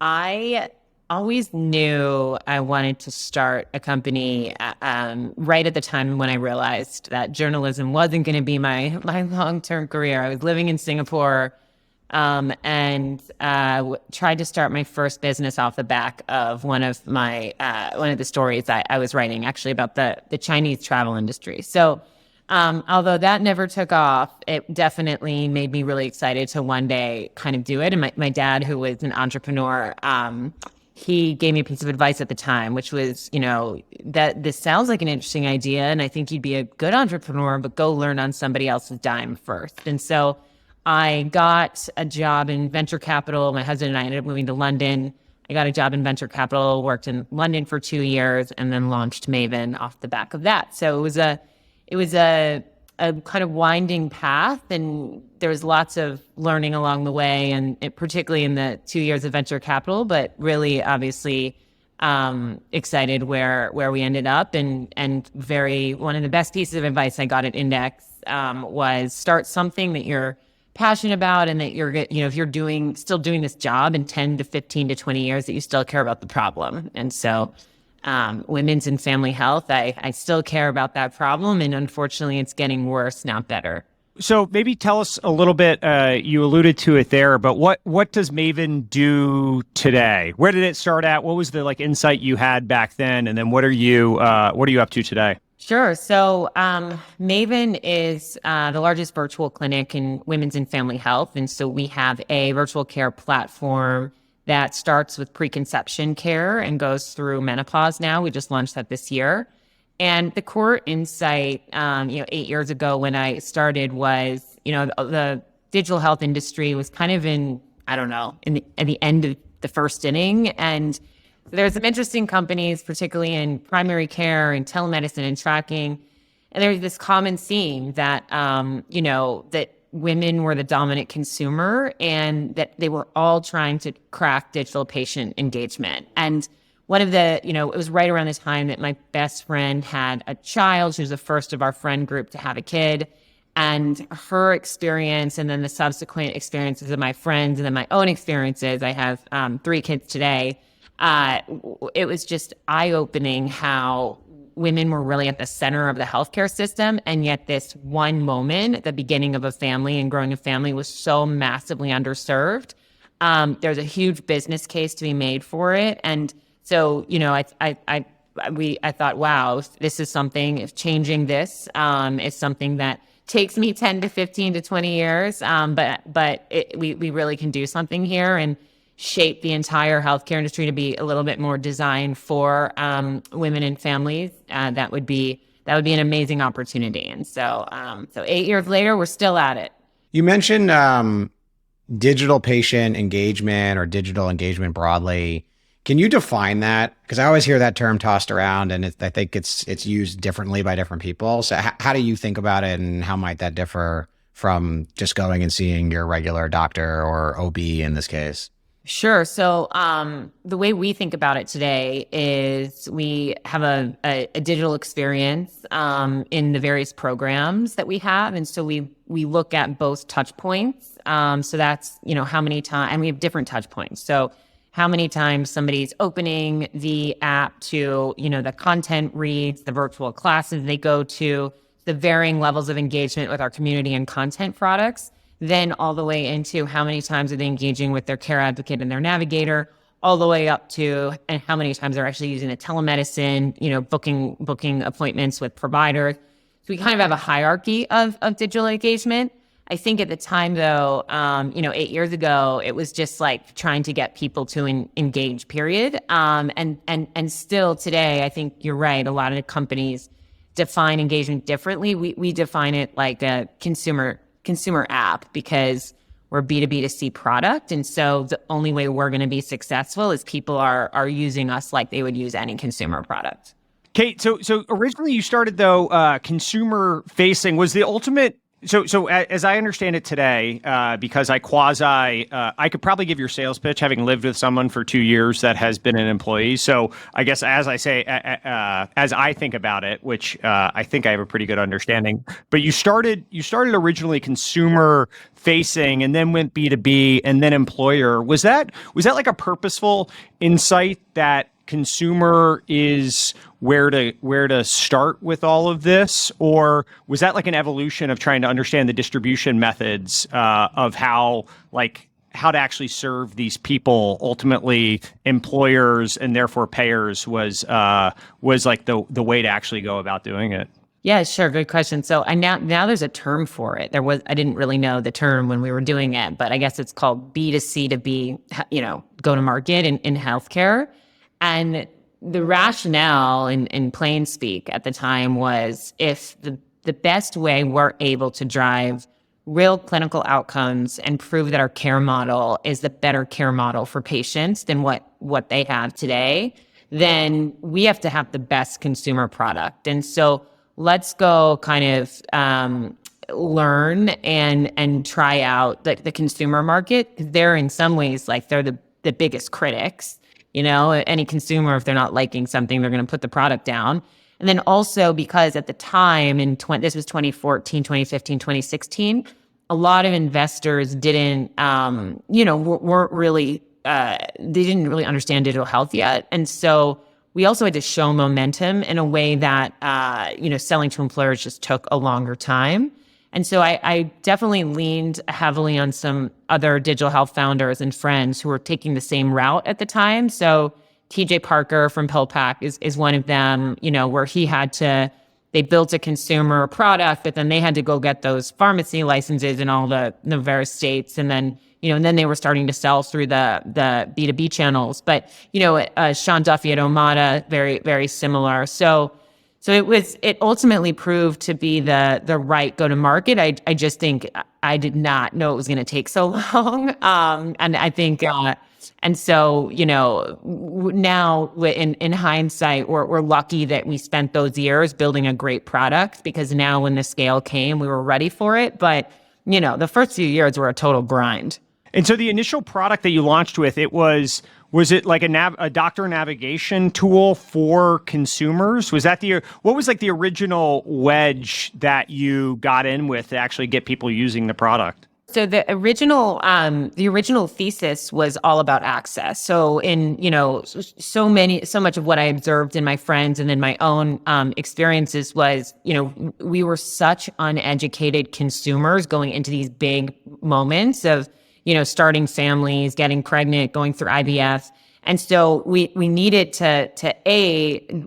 C: I always knew I wanted to start a company right at the time when I realized that journalism wasn't going to be my long-term career. I was living in Singapore and tried to start my first business off the back of one of the stories I was writing actually about the Chinese travel industry. So although that never took off, it definitely made me really excited to one day kind of do it. And my dad, who was an entrepreneur, he gave me a piece of advice at the time, which was, that this sounds like an interesting idea, and I think you'd be a good entrepreneur, but go learn on somebody else's dime first. And so I got a job in venture capital. My husband and I ended up moving to London. I got a job in venture capital, worked in London for 2 years, and then launched Maven off the back of that. So it was a kind of winding path, and there was lots of learning along the way, and particularly in the 2 years of venture capital, but really obviously excited where we ended up. And one of the best pieces of advice I got at Index was start something that you're passionate about, and that you're, if you're still doing this job in 10 to 15 to 20 years, that you still care about the problem. And so women's and family health, I still care about that problem, and unfortunately it's getting worse, not better.
A: So maybe tell us a little bit, you alluded to it there, but what does Maven do today? Where did it start at? What was the insight you had back then? And then what are you up to today?
C: Sure. So Maven is the largest virtual clinic in women's and family health. And so we have a virtual care platform that starts with preconception care and goes through menopause now. We just launched that this year. And the core insight, 8 years ago when I started was, the digital health industry was kind of at the end of the first inning. And there's some interesting companies, particularly in primary care and telemedicine and tracking. And there's this common theme that, that women were the dominant consumer, and that they were all trying to crack digital patient engagement. And one of the, it was right around the time that my best friend had a child. She was the first of our friend group to have a kid. And her experience, and then the subsequent experiences of my friends, and then my own experiences, I have 3 kids today. It was just eye-opening how women were really at the center of the healthcare system. And yet this one moment at the beginning of a family and growing a family was so massively underserved. There's a huge business case to be made for it. And so, I thought, wow, this is something, if changing this is something that takes me 10 to 15 to 20 years. But we really can do something here and shape the entire healthcare industry to be a little bit more designed for women and families. That would be an amazing opportunity. And so 8 years later, we're still at it.
B: You mentioned digital patient engagement or digital engagement broadly. Can you define that? Because I always hear that term tossed around, and I think it's used differently by different people. So how do you think about it, and how might that differ from just going and seeing your regular doctor or OB in this case?
C: Sure. So the way we think about it today is we have a digital experience in the various programs that we have. And so we look at both touch points. So that's, how many times, and we have different touch points. So how many times somebody's opening the app to, the content reads, the virtual classes they go to, the varying levels of engagement with our community and content products. Then all the way into how many times are they engaging with their care advocate and their navigator, all the way up to and how many times they're actually using the telemedicine, booking appointments with providers. So we kind of have a hierarchy of digital engagement. I think at the time though, 8 years ago, it was just like trying to get people to engage, period. And still today, I think you're right. A lot of the companies define engagement differently. We define it like a consumer app because we're B2B to C product. And so the only way we're going to be successful is people are using us like they would use any consumer product.
A: Kate, so originally you started though consumer facing. Was the ultimate so as I understand it today, because I could probably give your sales pitch having lived with someone for 2 years that has been an employee. So I guess as I say, as I think about it, which I think I have a pretty good understanding, but you started originally consumer facing and then went B2B and then employer. Was that like a purposeful insight that consumer is where to start with all of this, or was that like an evolution of trying to understand the distribution methods of how to actually serve these people, ultimately employers and therefore payers was like the way to actually go about doing it?
C: Yeah, sure. Good question. So now there's a term for it. I didn't really know the term when we were doing it, but I guess it's called B2C to B, go to market in healthcare. And the rationale in plain speak at the time was if the best way we're able to drive real clinical outcomes and prove that our care model is the better care model for patients than what they have today, then we have to have the best consumer product. And so let's go kind of learn and try out the consumer market. They're in some ways like they're the biggest critics. Any consumer, if they're not liking something, they're going to put the product down. And then also because at the time this was 2014, 2015, 2016, a lot of investors weren't really, they didn't really understand digital health yet. And so we also had to show momentum in a way that, selling to employers just took a longer time. And so I definitely leaned heavily on some other digital health founders and friends who were taking the same route at the time. So TJ Parker from PillPack is one of them, where they built a consumer product, but then they had to go get those pharmacy licenses in all the various states. And then, and then they were starting to sell through the B2B channels. But, Sean Duffy at Omada, very, very similar. So it ultimately proved to be the right go-to-market. I just think I did not know it was going to take so long. And I think, and so, now in hindsight, we're lucky that we spent those years building a great product, because now when the scale came, we were ready for it. But, the first few years were a total grind.
A: And so the initial product that you launched with, was it like a doctor navigation tool for consumers? Was that what was like the original wedge that you got in with to actually get people using the product?
C: So the original thesis was all about access. So so much of what I observed in my friends and then my own experiences was, we were such uneducated consumers going into these big moments of, starting families, getting pregnant, going through IVF. And so we needed to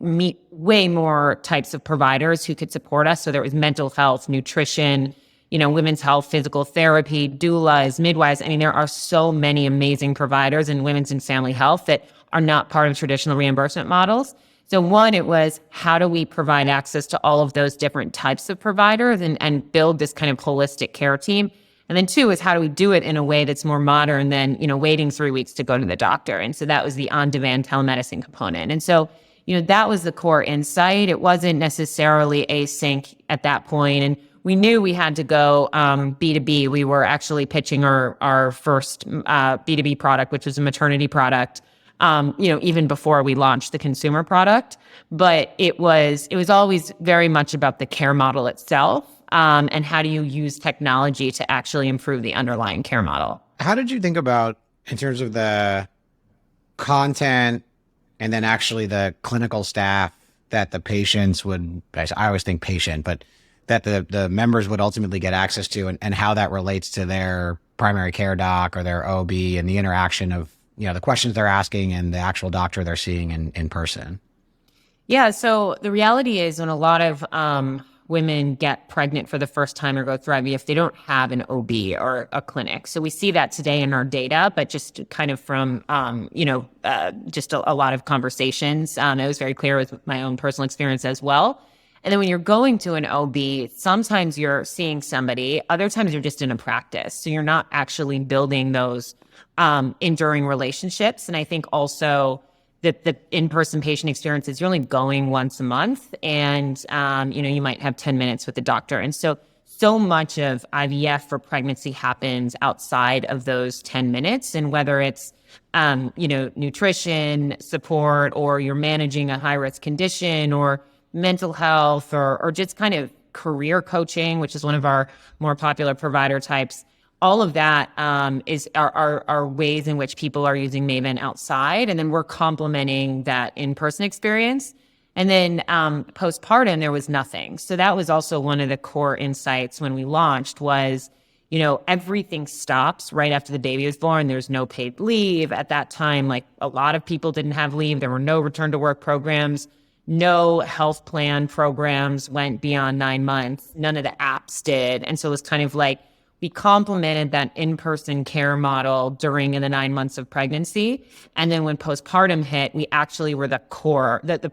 C: meet way more types of providers who could support us. So there was mental health, nutrition, women's health, physical therapy, doulas, midwives. I mean, there are so many amazing providers in women's and family health that are not part of traditional reimbursement models. So one, it was how do we provide access to all of those different types of providers and build this kind of holistic care team? And then two is how do we do it in a way that's more modern than, waiting 3 weeks to go to the doctor. And so that was the on-demand telemedicine component. And so, that was the core insight. It wasn't necessarily async at that point. And we knew we had to go B2B. We were actually pitching our first B2B product, which was a maternity product, even before we launched the consumer product. But it was always very much about the care model itself. And how do you use technology to actually improve the underlying care model?
B: How did you think about, in terms of the content and then actually the clinical staff that the patients would, I always think patient, but that the members would ultimately get access to, and how that relates to their primary care doc or their OB and the interaction of, the questions they're asking and the actual doctor they're seeing in person?
C: Yeah. So the reality is when a lot of women get pregnant for the first time or go through IVF, they don't have an OB or a clinic. So we see that today in our data, but just kind of from, just a lot of conversations. It was very clear with my own personal experience as well. And then when you're going to an OB, sometimes you're seeing somebody, other times you're just in a practice. So you're not actually building those enduring relationships. And I think also that the in-person patient experience is you're only going once a month, and you might have 10 minutes with the doctor. And so much of IVF for pregnancy happens outside of those 10 minutes. And whether it's nutrition support, or you're managing a high-risk condition, or mental health, or just kind of career coaching, which is one of our more popular provider types. All of that are ways in which people are using Maven outside, and then we're complementing that in-person experience. And then postpartum, there was nothing. So that was also one of the core insights when we launched was, everything stops right after the baby was born. There's no paid leave at that time. Like, a lot of people didn't have leave. There were no return to work programs. No health plan programs went beyond 9 months. None of the apps did. And so it was kind of like we complemented that in-person care model during the 9 months of pregnancy. And then when postpartum hit, we actually were the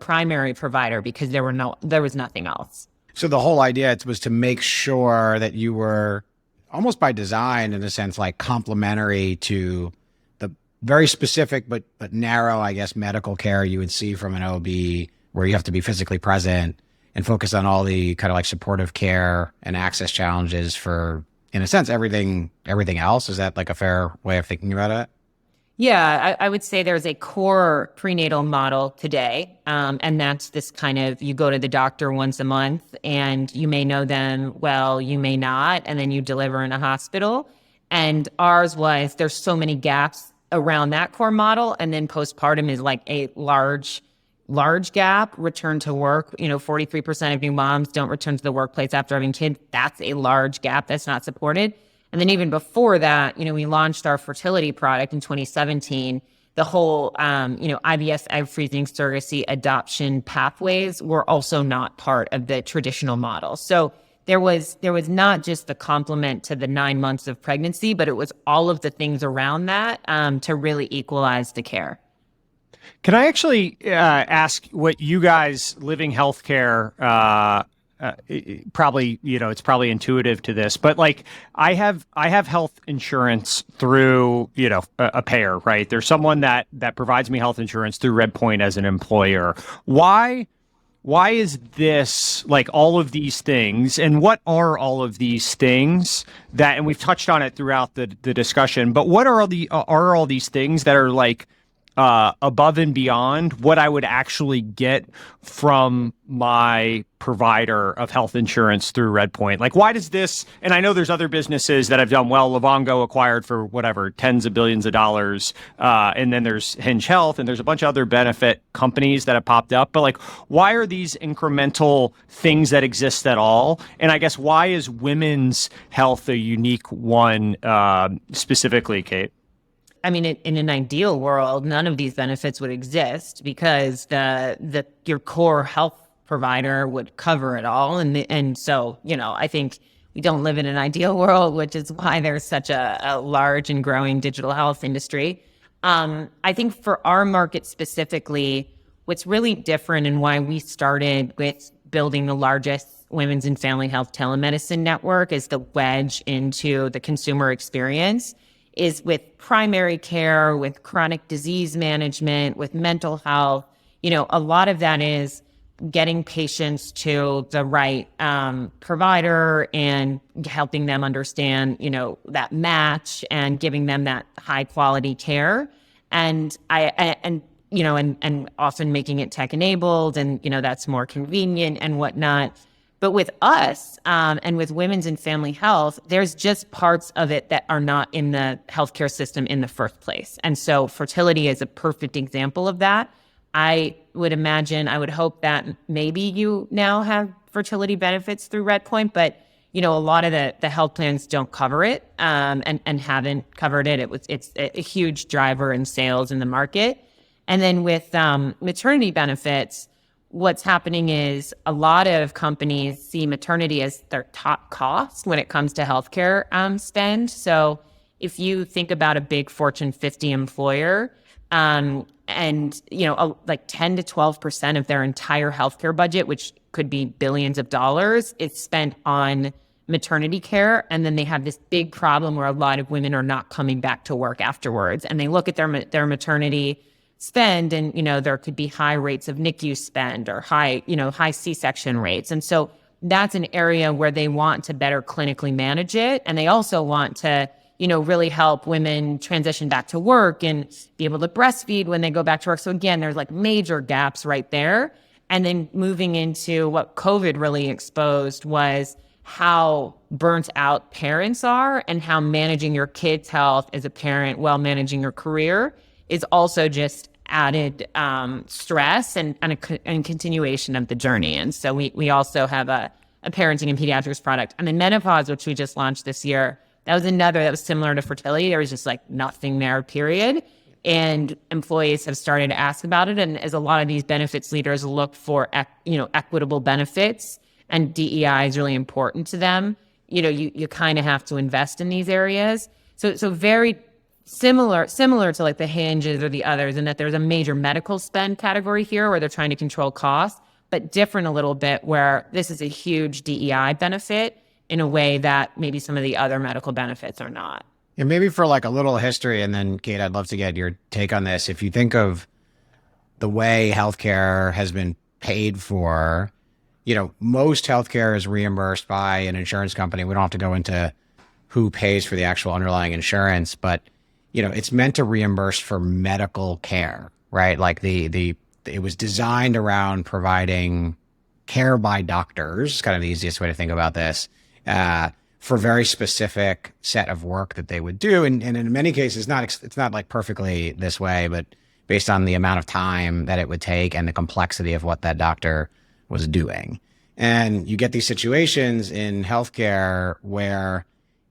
C: primary provider, because there was nothing else.
B: So the whole idea was to make sure that you were almost by design, in a sense, like complementary to the very specific but narrow, I guess, medical care you would see from an OB, where you have to be physically present and focus on all the kind of like supportive care and access challenges for, in a sense, everything else. Is that like a fair way of thinking about it?
C: Yeah, I would say there's a core prenatal model today. And that's this kind of, you go to the doctor once a month and you may know them well, you may not, and then you deliver in a hospital. And ours was, there's so many gaps around that core model. And then postpartum is like a large gap. Return to work, 43% of new moms don't return to the workplace after having kids. That's a large gap that's not supported. And then even before that, we launched our fertility product in 2017. The whole, IVF, egg freezing, surrogacy, adoption pathways were also not part of the traditional model. So there was not just the complement to the 9 months of pregnancy, but it was all of the things around that to really equalize the care.
A: Can I actually ask what you guys living healthcare, probably, it's probably intuitive to this, but like I have health insurance through, a payer, right? There's someone that provides me health insurance through Redpoint as an employer. Why is this, like, all of these things, and what are all of these things that, and we've touched on it throughout the discussion, but what are all these things that are like above and beyond what I would actually get from my provider of health insurance through Redpoint? Like, why does this, and I know there's other businesses that have done well, Livongo acquired for whatever, tens of billions of dollars, and then there's Hinge Health, and there's a bunch of other benefit companies that have popped up, but like, why are these incremental things that exist at all? And I guess, why is women's health a unique one specifically, Kate?
C: I mean, in an ideal world, none of these benefits would exist, because your core health provider would cover it all. And so, I think we don't live in an ideal world, which is why there's such a large and growing digital health industry. I think for our market specifically, what's really different and why we started with building the largest women's and family health telemedicine network is the wedge into the consumer experience is with primary care, with chronic disease management, with mental health. A lot of that is getting patients to the right provider and helping them understand, that match and giving them that high quality care. And often making it tech enabled, and, that's more convenient and whatnot. But with us and with women's and family health, there's just parts of it that are not in the healthcare system in the first place. And so fertility is a perfect example of that. I would hope that maybe you now have fertility benefits through Redpoint, but a lot of the health plans don't cover it and haven't covered it. It's a huge driver in sales in the market. And then with maternity benefits, what's happening is a lot of companies see maternity as their top cost when it comes to healthcare spend. So if you think about a big Fortune 50 employer, And, like 10 to 12% of their entire healthcare budget, which could be billions of dollars, is spent on maternity care. And then they have this big problem where a lot of women are not coming back to work afterwards. And they look at their maternity spend, and, there could be high rates of NICU spend or high C-section rates. And so that's an area where they want to better clinically manage it. And they also want to, really help women transition back to work and be able to breastfeed when they go back to work. So again, there's like major gaps right there. And then moving into what COVID really exposed was how burnt out parents are, and how managing your kids' health as a parent while managing your career is also just added stress and a continuation of the journey. And so we also have a parenting and pediatrics product. And then menopause, which we just launched this year, that was similar to fertility. There was just like nothing there, period. And employees have started to ask about it. And as a lot of these benefits leaders look for, equitable benefits, and DEI is really important to them, you kind of have to invest in these areas. So very similar to like the Hinges or the others, in that there's a major medical spend category here where they're trying to control costs, but different a little bit where this is a huge DEI benefit in a way that maybe some of the other medical benefits are not.
B: And maybe for like a little history, and then Kate, I'd love to get your take on this. If you think of the way healthcare has been paid for, most healthcare is reimbursed by an insurance company. We don't have to go into who pays for the actual underlying insurance, but it's meant to reimburse for medical care, right? Like it was designed around providing care by doctors, kind of the easiest way to think about this, for a very specific set of work that they would do. And in many cases, it's not like perfectly this way, but based on the amount of time that it would take and the complexity of what that doctor was doing. And you get these situations in healthcare where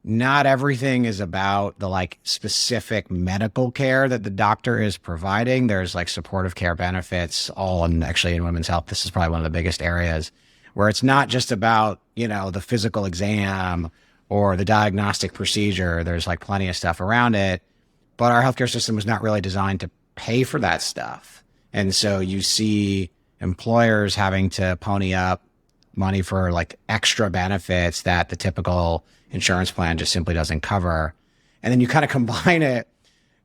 B: not everything is about the like specific medical care that the doctor is providing. There's like supportive care benefits, actually in women's health, this is probably one of the biggest areas, where it's not just about, the physical exam or the diagnostic procedure. There's like plenty of stuff around it, but our healthcare system was not really designed to pay for that stuff. And so you see employers having to pony up money for like extra benefits that the typical insurance plan just simply doesn't cover. And then you kind of combine it.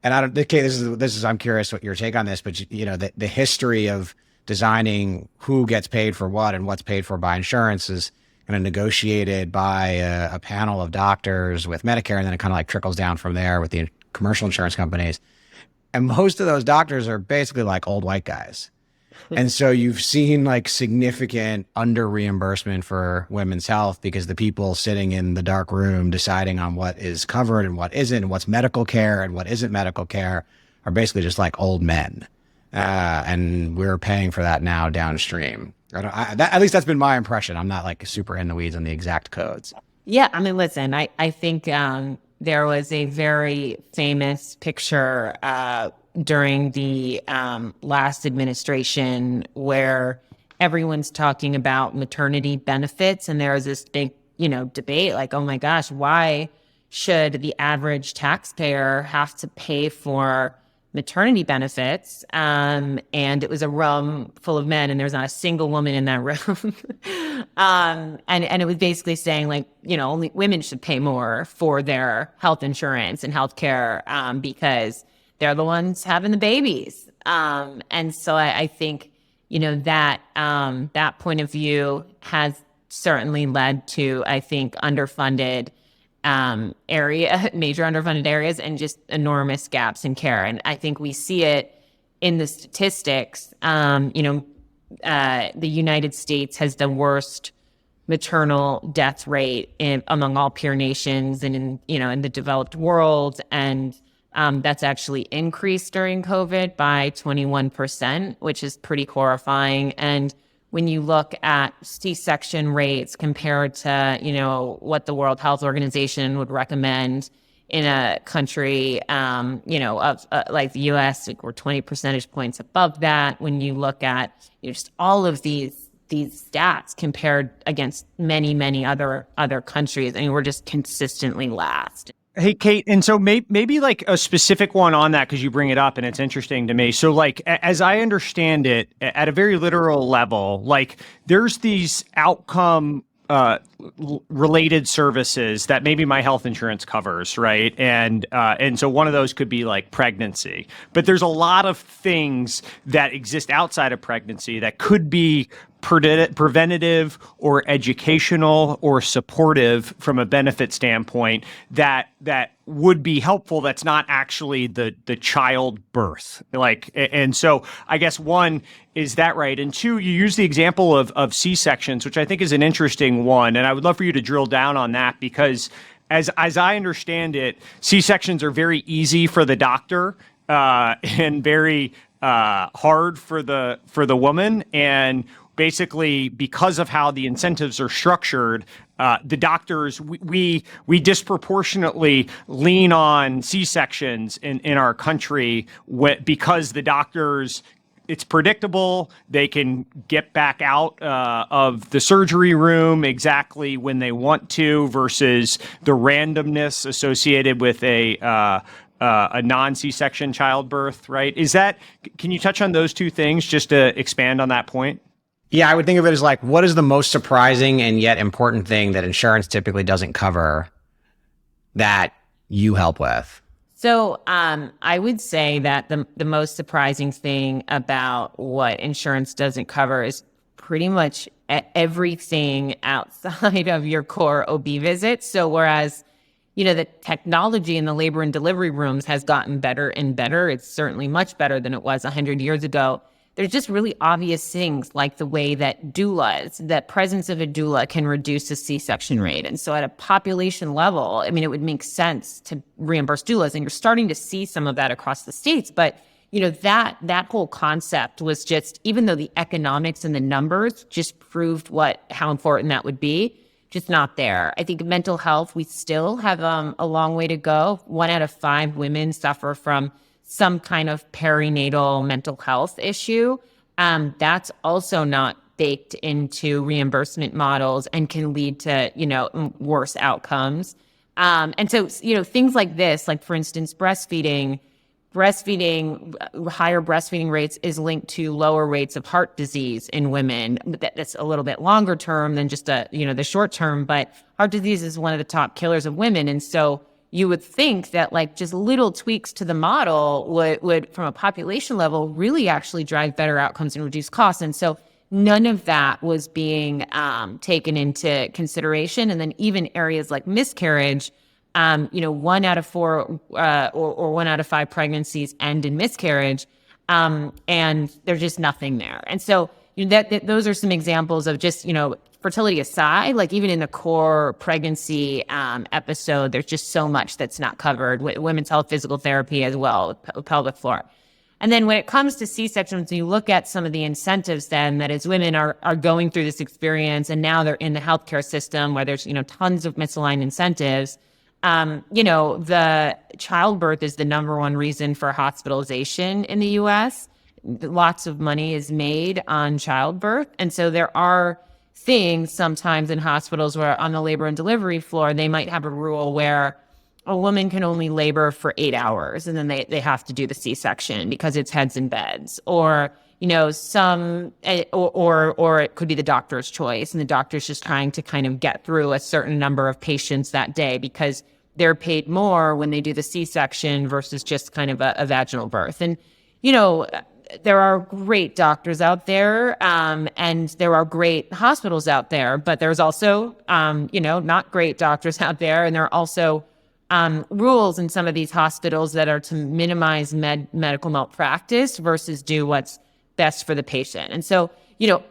B: And I'm curious what your take on this, but the history of designing who gets paid for what and what's paid for by insurance is kind of negotiated by a panel of doctors with Medicare, and then it kind of like trickles down from there with the commercial insurance companies. And most of those doctors are basically like old white guys. And so you've seen like significant under reimbursement for women's health because the people sitting in the dark room deciding on what is covered and what isn't, and what's medical care and what isn't medical care, are basically just like old men. And we're paying for that now downstream. At least that's been my impression. I'm not like super in the weeds on the exact codes.
C: Yeah, I mean, listen, I think there was a very famous picture during the last administration where everyone's talking about maternity benefits, and there was this big, debate like, oh my gosh, why should the average taxpayer have to pay for maternity benefits? And it was a room full of men, and there was not a single woman in that room. And it was basically saying like, only women should pay more for their health insurance and healthcare because they're the ones having the babies. And so I think, that point of view has certainly led to, I think, underfunded major underfunded areas, and just enormous gaps in care. And I think we see it in the statistics. The United States has the worst maternal death rate among all peer nations and in the developed world. And that's actually increased during COVID by 21%, which is pretty horrifying. And when you look at C-section rates compared to, what the World Health Organization would recommend in a country, like the U.S., like we're 20 percentage points above that. When you look at just all of these stats compared against many, many other countries, I mean, we're just consistently last.
A: Hey, Kate, and so maybe like a specific one on that because you bring it up and it's interesting to me. So, like, as I understand it, at a very literal level, like there's these outcome related services that maybe my health insurance covers, right? And so one of those could be like pregnancy, but there's a lot of things that exist outside of pregnancy that could be preventative or educational or supportive from a benefit standpoint that would be helpful. That's not actually the childbirth. Like, and so I guess one, is that right? And two, you use the example of C-sections, which I think is an interesting one. And I would love for you to drill down on that because as I understand it, C-sections are very easy for the doctor and very hard for the woman. And basically, because of how the incentives are structured, the doctors, we disproportionately lean on C-sections in our country because the doctors, it's predictable. They can get back out of the surgery room exactly when they want to versus the randomness associated with a non-C-section childbirth, right? Can you touch on those two things just to expand on that point?
B: Yeah, I would think of it as like, what is the most surprising and yet important thing that insurance typically doesn't cover that you help with?
C: So I would say that the most surprising thing about what insurance doesn't cover is pretty much everything outside of your core OB visit. So whereas, the technology in the labor and delivery rooms has gotten better and better, it's certainly much better than it was 100 years ago. There's just really obvious things like the way that that presence of a doula can reduce the C-section rate. And so at a population level, I mean, it would make sense to reimburse doulas. And you're starting to see some of that across the states. But, that whole concept was just, even though the economics and the numbers just proved how important that would be, just not there. I think mental health, we still have a long way to go. 1 out of 5 women suffer from some kind of perinatal mental health issue. That's also not baked into reimbursement models and can lead to, worse outcomes. And so, things like this, like for instance, breastfeeding, higher breastfeeding rates is linked to lower rates of heart disease in women. That's a little bit longer term than just the short term, but heart disease is one of the top killers of women. And so you would think that like just little tweaks to the model would from a population level really actually drive better outcomes and reduce costs. And so none of that was being taken into consideration. And then even areas like miscarriage, 1 out of 4 or 1 out of 5 pregnancies end in miscarriage, and there's just nothing there. And so those are some examples of just, fertility aside, like even in the core pregnancy episode, there's just so much that's not covered. Women's health, physical therapy as well, pelvic floor. And then when it comes to C-sections, you look at some of the incentives then that as women are going through this experience and now they're in the healthcare system where there's, tons of misaligned incentives. The childbirth is the number one reason for hospitalization in the U.S. Lots of money is made on childbirth. And so there are things sometimes in hospitals where on the labor and delivery floor, they might have a rule where a woman can only labor for 8 hours and then they have to do the C-section because it's heads in beds, or or it could be the doctor's choice and the doctor's just trying to kind of get through a certain number of patients that day because they're paid more when they do the C-section versus just kind of a vaginal birth. And, there are great doctors out there, and there are great hospitals out there, but there's also, not great doctors out there. And there are also rules in some of these hospitals that are to minimize medical malpractice versus do what's best for the patient. And so,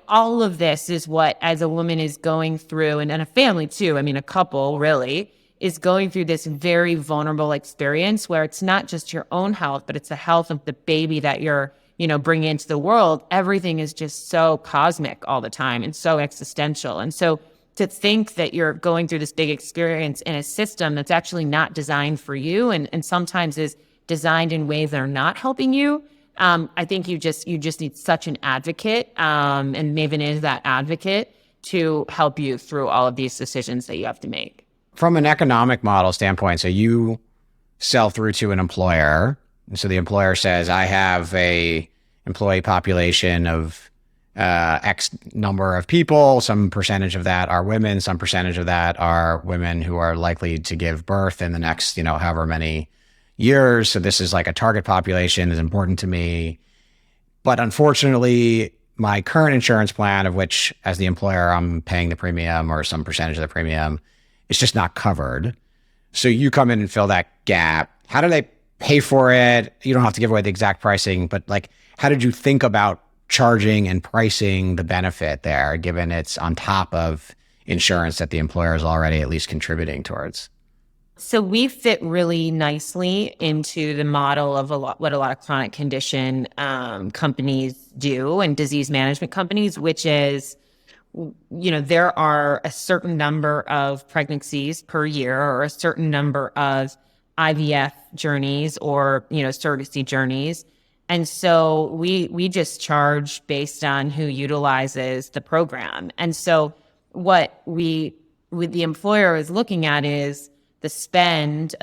C: all of this is what, as a woman is going through, and a family too, a couple really, is going through this very vulnerable experience where it's not just your own health, but it's the health of the baby that you're, bringing into the world. Everything is just so cosmic all the time and so existential. And so to think that you're going through this big experience in a system that's actually not designed for you and sometimes is designed in ways that are not helping you, I think you just need such an advocate, and Maven is that advocate to help you through all of these decisions that you have to make.
B: from an economic model standpoint, so you sell through to an employer. And so the employer says, I have a employee population of X number of people. Some percentage of that are women. Some percentage of that are women who are likely to give birth in the next, however many years. So this is like a target population is important to me. But unfortunately, my current insurance plan, of which as the employer, I'm paying the premium or some percentage of the premium, it's just not covered. So you come in and fill that gap. How do they pay for it? You don't have to give away the exact pricing, but like, how did you think about charging and pricing the benefit there, given it's on top of insurance that the employer is already at least contributing towards?
C: So we fit really nicely into the model of what a lot of chronic condition companies do and disease management companies, which is, there are a certain number of pregnancies per year or a certain number of IVF journeys or, surrogacy journeys. And so we just charge based on who utilizes the program. And so what the employer is looking at is the spend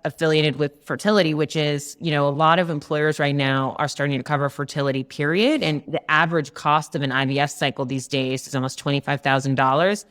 C: affiliated with fertility, which is, a lot of employers right now are starting to cover fertility, period. And the average cost of an IVF cycle these days is almost $25,000.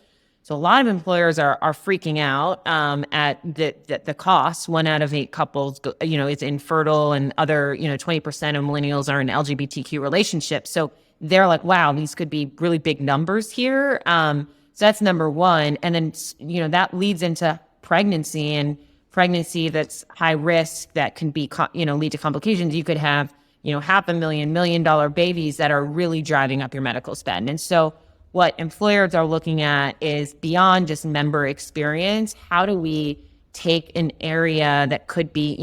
C: So a lot of employers are freaking out at the cost. 1 out of 8 couples, is infertile, and other, 20% of millennials are in LGBTQ relationships. So they're like, wow, these could be really big numbers here. So that's number one. And then, that leads into pregnancy, and pregnancy that's high risk that can be, lead to complications. You could have, $500,000, $1 million babies that are really driving up your medical spend. And so what employers are looking at is beyond just member experience. How do we take an area that could be,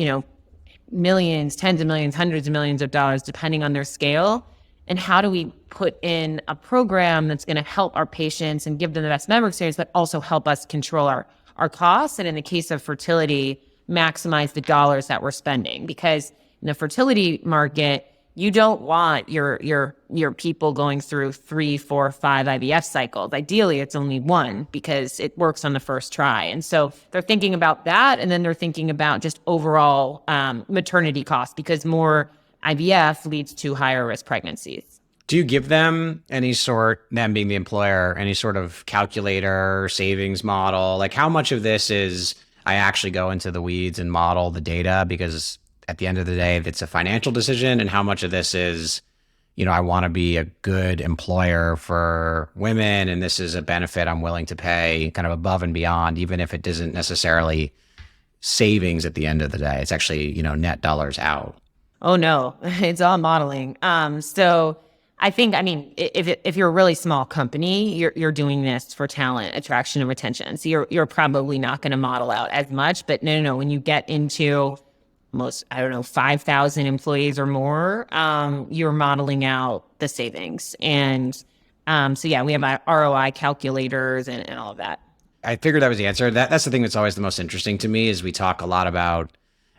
C: millions, tens of millions, hundreds of millions of dollars, depending on their scale, and how do we put in a program that's going to help our patients and give them the best member experience, but also help us control our costs, and in the case of fertility, maximize the dollars that we're spending. Because in the fertility market, you don't want your people going through 3, 4, 5 IVF cycles. Ideally, it's only 1 because it works on the first try. And so they're thinking about that, and then they're thinking about just overall maternity costs, because more IVF leads to higher risk pregnancies.
B: Do you give them them being the employer, any sort of calculator, savings model? Like, how much of this is I actually go into the weeds and model the data because at the end of the day, it's a financial decision, and how much of this is, I want to be a good employer for women, and this is a benefit I'm willing to pay kind of above and beyond, even if it isn't necessarily savings at the end of the day. It's actually, net dollars out.
C: Oh, no, it's all modeling. So I think, if you're a really small company, you're doing this for talent attraction and retention. So you're probably not going to model out as much. But no, when you get into most, 5,000 employees or more, you're modeling out the savings. And we have our ROI calculators and all of that.
B: I figured that was the answer. That's the thing that's always the most interesting to me, is we talk a lot about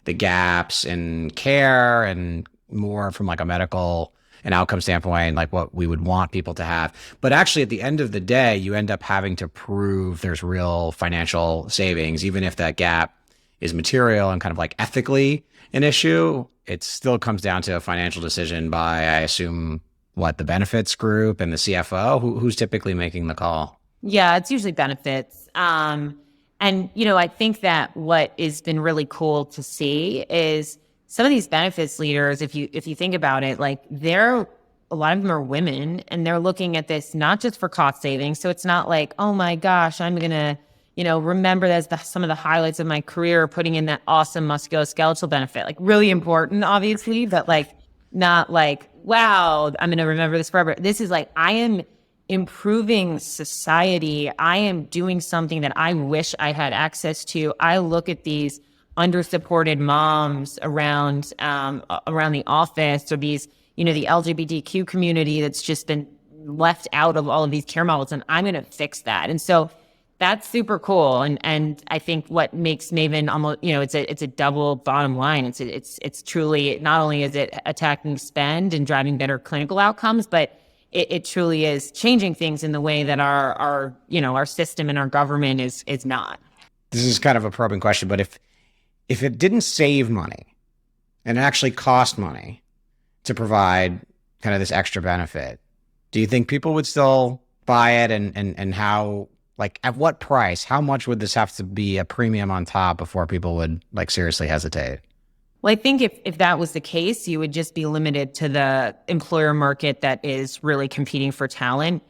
B: the gaps in care and more from like a medical and outcome standpoint, like what we would want people to have. But actually, at the end of the day, you end up having to prove there's real financial savings, even if that gap is material and kind of like ethically an issue. It still comes down to a financial decision by, I assume, the benefits group and the CFO, who's typically making the call.
C: Yeah, it's usually benefits. And, I think that what has been really cool to see is some of these benefits leaders, if you think about it, like a lot of them are women, and they're looking at this not just for cost savings. So it's not like, oh my gosh, I'm going to, remember that's some of the highlights of my career, putting in that awesome musculoskeletal benefit, like really important, obviously, but like not like, wow, I'm going to remember this forever. This is like, I am improving society. I am doing something that I wish I had access to. I look at these under-supported moms around the office, or these, the LGBTQ community that's just been left out of all of these care models, and I'm going to fix that. And so that's super cool. And I think what makes Maven almost, it's a double bottom line. It's truly, not only is it attacking spend and driving better clinical outcomes, but it truly is changing things in the way that our system and our government is not.
B: this is kind of a probing question, but if it didn't save money and it actually cost money to provide kind of this extra benefit, do you think people would still buy it? And how, like, at what price, how much would this have to be a premium on top before people would like seriously hesitate?
C: Well, I think if that was the case, you would just be limited to the employer market that is really competing for talent.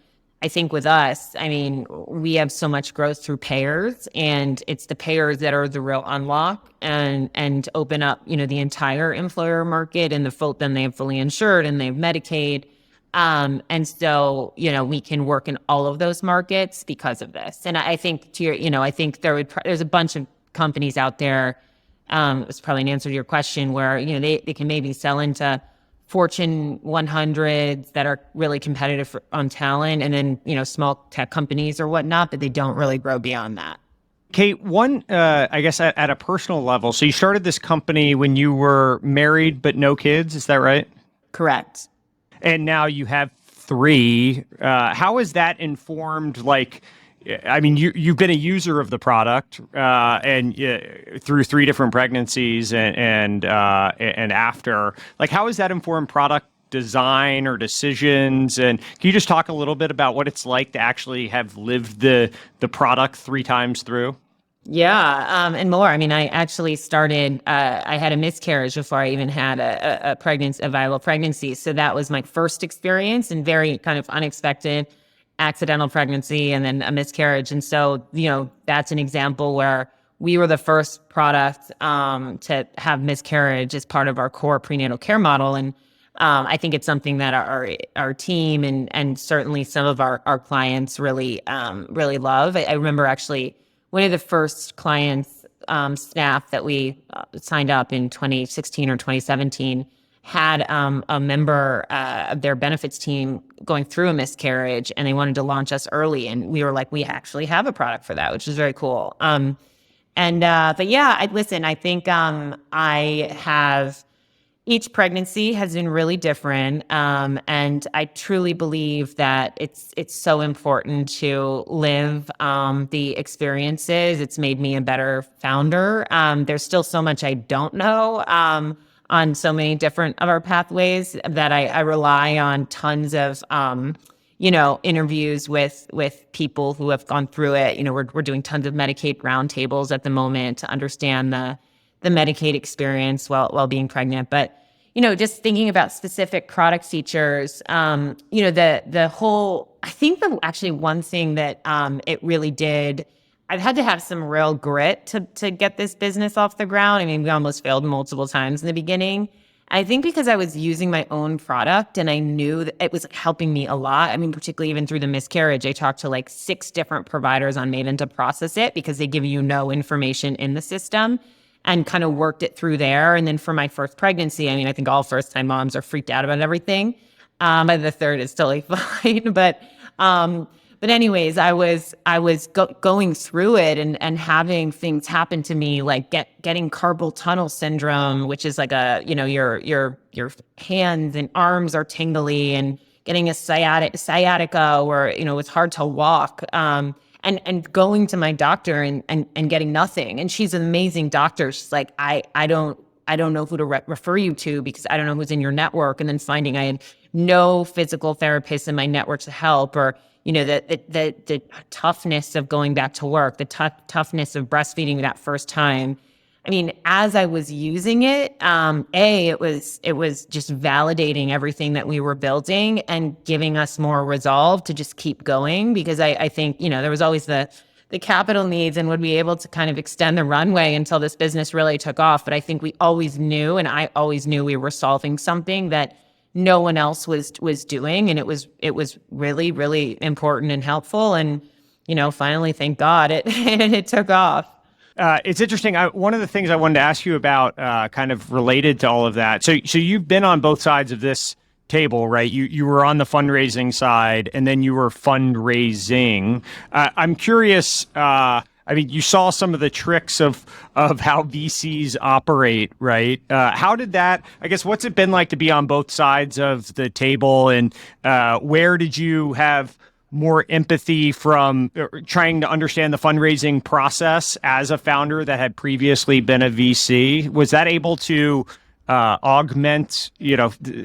C: I think with us, I mean, we have so much growth through payers, and it's the payers that are the real unlock and open up, the entire employer market, and then they have fully insured and they have Medicaid. And so, we can work in all of those markets because of this. And I think I think there's a bunch of companies out there. It's probably an answer to your question where, they can maybe sell into Fortune 100s that are really competitive on talent, and then, small tech companies or whatnot, but they don't really grow beyond that.
A: Kate, I guess at a personal level, so you started this company when you were married but no kids, is that right?
C: Correct.
A: And now you have 3. How has that informed, I mean, you've been a user of the product and through 3 different pregnancies and after. Like, how has that informed product design or decisions? And can you just talk a little bit about what it's like to actually have lived the product 3 times through?
C: Yeah, and more. I mean, I actually started, I had a miscarriage before I even had a viable pregnancy. So that was my first experience, and very kind of unexpected accidental pregnancy and then a miscarriage. And so, that's an example where we were the first product to have miscarriage as part of our core prenatal care model. And I think it's something that our team and certainly some of our clients really love. I remember actually one of the first clients, staff that we signed up in 2016 or 2017, had a member of their benefits team going through a miscarriage, and they wanted to launch us early. And we were like, we actually have a product for that, which is very cool. But yeah, I think each pregnancy has been really different. And I truly believe that it's so important to live the experiences. It's made me a better founder. There's still so much I don't know on so many different of our pathways that I rely on tons of interviews with people who have gone through it. We're doing tons of Medicaid roundtables at the moment to understand the Medicaid experience while being pregnant. But just thinking about specific product features, the whole, I think actually one thing that it really did, I've had to have some real grit to get this business off the ground. I mean, we almost failed multiple times in the beginning. I think because I was using my own product and I knew that it was helping me a lot. I mean, particularly even through the miscarriage, I talked to 6 different providers on Maven to process it because they give you no information in the system, and kind of worked it through there. And then for my first pregnancy, I mean, I think all first-time moms are freaked out about everything. By the third, it's totally fine. But anyways, I was going through it and having things happen to me, like getting carpal tunnel syndrome, which is like your hands and arms are tingly, and getting a sciatica where it's hard to walk. And going to my doctor and getting nothing. And she's an amazing doctor. She's like, I don't know who to refer you to because I don't know who's in your network. And then finding I had no physical therapists in my network to help, or the toughness of going back to work, the toughness of breastfeeding that first time. I mean, as I was using it, it was just validating everything that we were building and giving us more resolve to just keep going, because I think, there was always the capital needs and would be able to kind of extend the runway until this business really took off. But I think we always knew, and I always knew we were solving something that no one else was doing. And it was really, really important and helpful. And, finally, thank God it took off.
A: It's interesting. One of the things I wanted to ask you about, kind of related to all of that. So you've been on both sides of this table, right? You were on the fundraising side, and then you were fundraising. I'm curious. I mean, you saw some of the tricks of how VCs operate, right? How did that? I guess what's it been like to be on both sides of the table, and where did you have more empathy from trying to understand the fundraising process as a founder that had previously been a VC? Was that able to augment,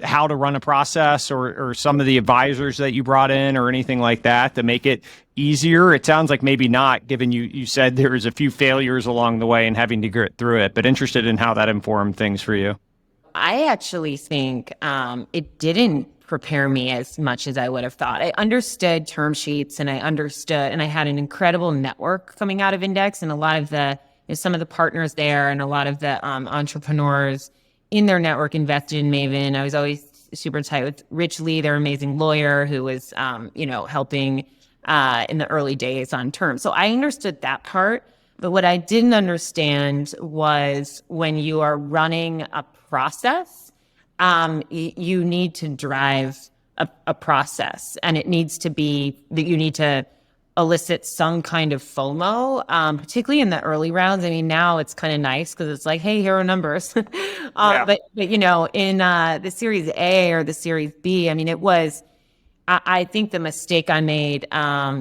A: how to run a process or some of the advisors that you brought in or anything like that to make it easier? It sounds like maybe not, given you said there was a few failures along the way and having to get through it, but interested in how that informed things for you.
C: I actually think it didn't prepare me as much as I would have thought. I understood term sheets and I had an incredible network coming out of Index, and a lot of some of the partners there and a lot of the entrepreneurs in their network invested in Maven. I was always super tight with Rich Lee, their amazing lawyer who was, helping in the early days on terms. So I understood that part. But what I didn't understand was when you are running a process, you need to drive a process, and it needs to be that you need to elicit some kind of FOMO, particularly in the early rounds. I mean, now it's kind of nice because it's like, hey, here are numbers. But in the Series A or the Series B, I mean, it was. I think the mistake I made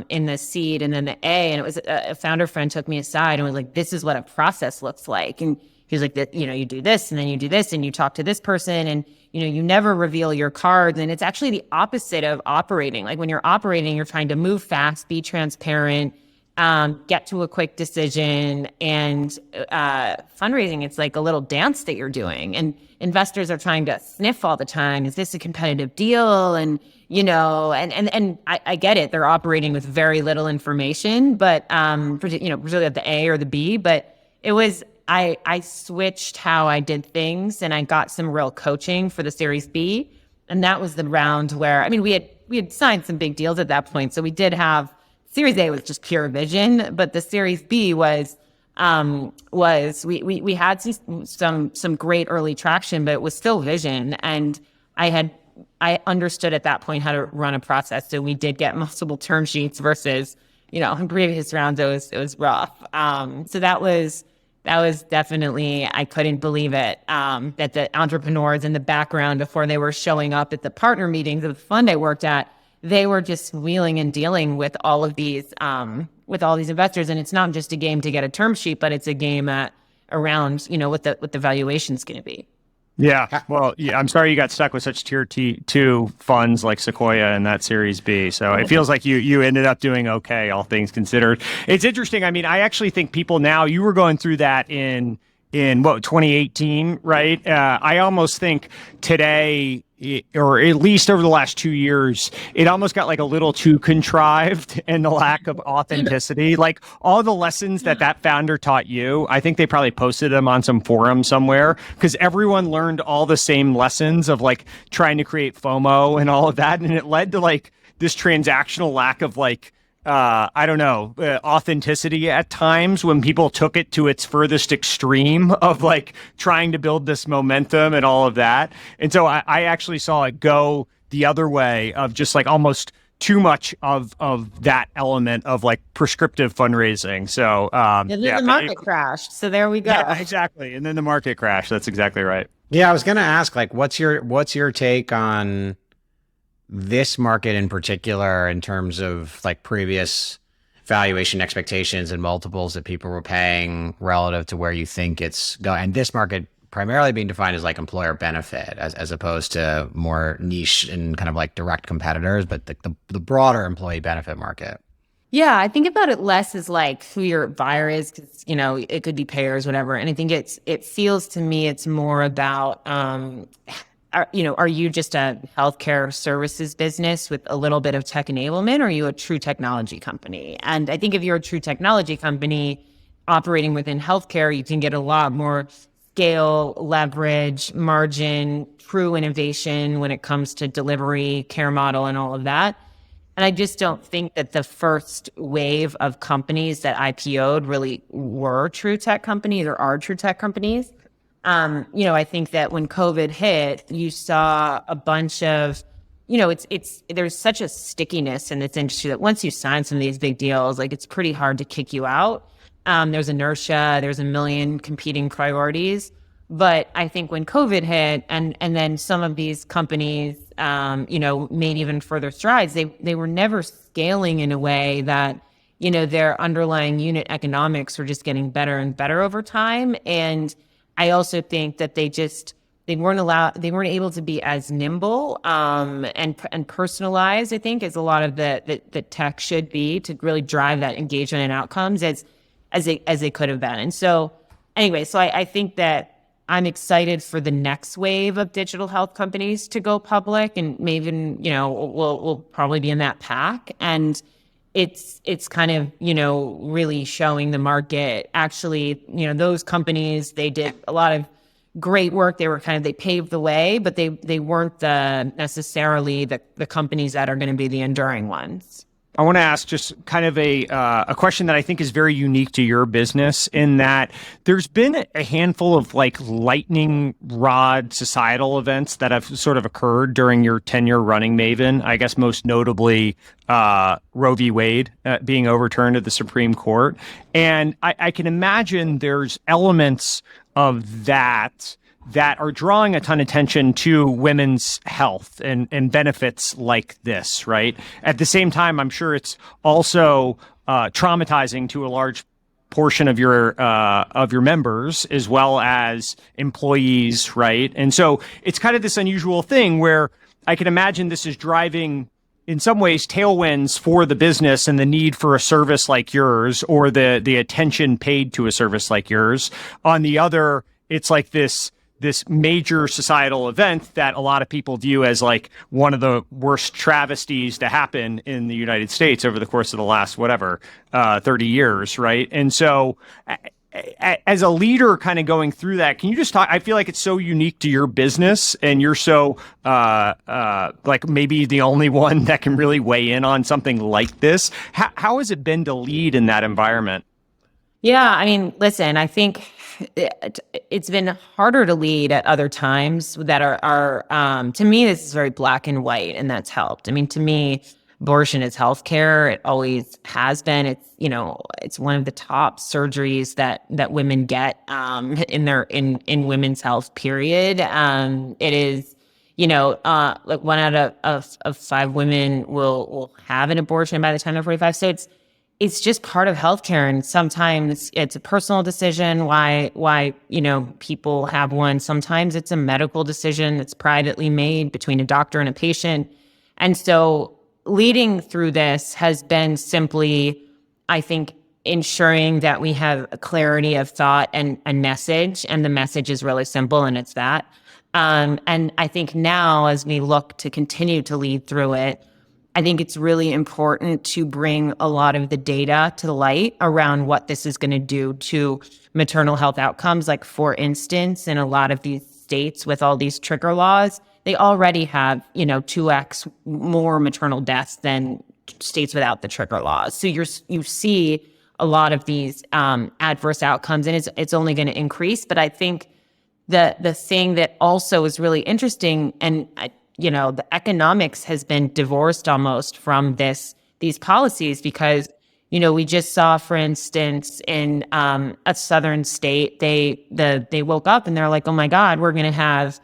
C: in the seed and then the A, and it was a founder friend took me aside and was like, this is what a process looks like. And he was like, you do this and then you do this and you talk to this person and, you never reveal your cards. And it's actually the opposite of operating. Like when you're operating, you're trying to move fast, be transparent, get to a quick decision. And fundraising, it's like a little dance that you're doing. And investors are trying to sniff all the time. Is this a competitive deal? And and I get it. They're operating with very little information, but particularly at the A or the B. But it was I switched how I did things, and I got some real coaching for the Series B, and that was the round where we had signed some big deals at that point, so we did have Series A was just pure vision, but the Series B was we had some great early traction, but it was still vision, and I understood at that point how to run a process. So we did get multiple term sheets versus, in previous rounds, it was rough. So that was definitely, I couldn't believe it, that the entrepreneurs in the background before they were showing up at the partner meetings of the fund I worked at, they were just wheeling and dealing with all of these, investors. And it's not just a game to get a term sheet, but it's a game around, what the valuation's going to be.
A: Yeah. Well, I'm sorry you got stuck with such tier 2 funds like Sequoia and that Series B. So it feels like you ended up doing okay, all things considered. It's interesting. I mean, I actually think people now, you were going through that in 2018, right? I almost think today, or at least over the last 2 years, it almost got like a little too contrived and the lack of authenticity. Like all the lessons that founder taught you, I think they probably posted them on some forum somewhere because everyone learned all the same lessons of like trying to create FOMO and all of that. And it led to like this transactional lack of like, authenticity at times when people took it to its furthest extreme of like trying to build this momentum and all of that. And so I actually saw it go the other way of just like almost too much of that element of like prescriptive fundraising. So
C: the market crashed. So there we go.
A: Yeah, exactly. And then the market crashed. That's exactly right.
B: Yeah, I was going to ask, like, what's your take on this market in particular in terms of like previous valuation expectations and multiples that people were paying relative to where you think it's going? And this market primarily being defined as like employer benefit as opposed to more niche and kind of like direct competitors, but the broader employee benefit market.
C: Yeah, I think about it less as like who your buyer is, because it could be payers, whatever. And I think it feels to me it's more about are you just a healthcare services business with a little bit of tech enablement, or are you a true technology company? And I think if you're a true technology company operating within healthcare, you can get a lot more scale, leverage, margin, true innovation when it comes to delivery, care model, and all of that. And I just don't think that the first wave of companies that IPO'd really were true tech companies or are true tech companies. I think that when COVID hit, you saw a bunch of, there's such a stickiness in this industry that once you sign some of these big deals, like it's pretty hard to kick you out. There's inertia, there's a million competing priorities. But I think when COVID hit and then some of these companies, made even further strides, they were never scaling in a way that, their underlying unit economics were just getting better and better over time. And I also think that they weren't able to be as nimble and personalized, I think, as a lot of the tech should be to really drive that engagement and outcomes as they could have been. And so anyway, I think that I'm excited for the next wave of digital health companies to go public, and Maven, will probably be in that pack. And it's kind of, really showing the market. Actually, those companies, they did a lot of great work. They paved the way, but they weren't necessarily the companies that are going to be the enduring ones.
A: I want to ask just kind of a question that I think is very unique to your business, in that there's been a handful of like lightning rod societal events that have sort of occurred during your tenure running Maven. I guess most notably Roe v. Wade being overturned at the Supreme Court. And I can imagine there's elements of that are drawing a ton of attention to women's health and benefits like this, right? At the same time, I'm sure it's also traumatizing to a large portion of your members as well as employees, right? And so it's kind of this unusual thing where I can imagine this is driving, in some ways, tailwinds for the business and the need for a service like yours, or the attention paid to a service like yours. On the other, it's like this major societal event that a lot of people view as like one of the worst travesties to happen in the United States over the course of the last, 30 years, right? And so as a leader kind of going through that, can you just talk, I feel like it's so unique to your business, and you're so like maybe the only one that can really weigh in on something like this. How has it been to lead in that environment?
C: Yeah, I mean, listen, I think it's been harder to lead at other times that are to me, this is very black and white, and that's helped. I mean, to me, abortion is healthcare. It always has been. It's one of the top surgeries that women get in women's health, period. It is, like 1 out of 5 women will have an abortion by the time they're 45. So it's just part of healthcare, and sometimes it's a personal decision why people have one. Sometimes it's a medical decision that's privately made between a doctor and a patient. And so leading through this has been simply, I think, ensuring that we have a clarity of thought and a message, and the message is really simple, and it's that. And I think now, as we look to continue to lead through it, I think it's really important to bring a lot of the data to the light around what this is going to do to maternal health outcomes. Like, for instance, in a lot of these states with all these trigger laws, they already have, 2x more maternal deaths than states without the trigger laws. So you see a lot of these adverse outcomes, and it's only going to increase. But I think the thing that also is really interesting, and the economics has been divorced almost from these policies, because, we just saw, for instance, in a southern state, they woke up and they're like, oh my God, we're going to have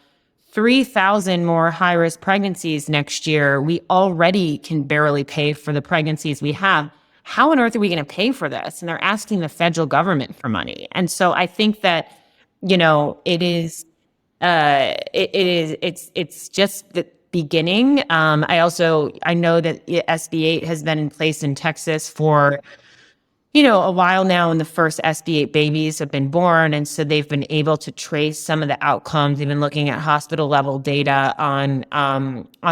C: 3,000 more high-risk pregnancies next year. We already can barely pay for the pregnancies we have. How on earth are we going to pay for this? And they're asking the federal government for money. And so I think that, it's just the beginning. I know that SB 8 has been in place in Texas for, a while now, and the first SB 8 babies have been born. And so they've been able to trace some of the outcomes. They've been looking at hospital level data on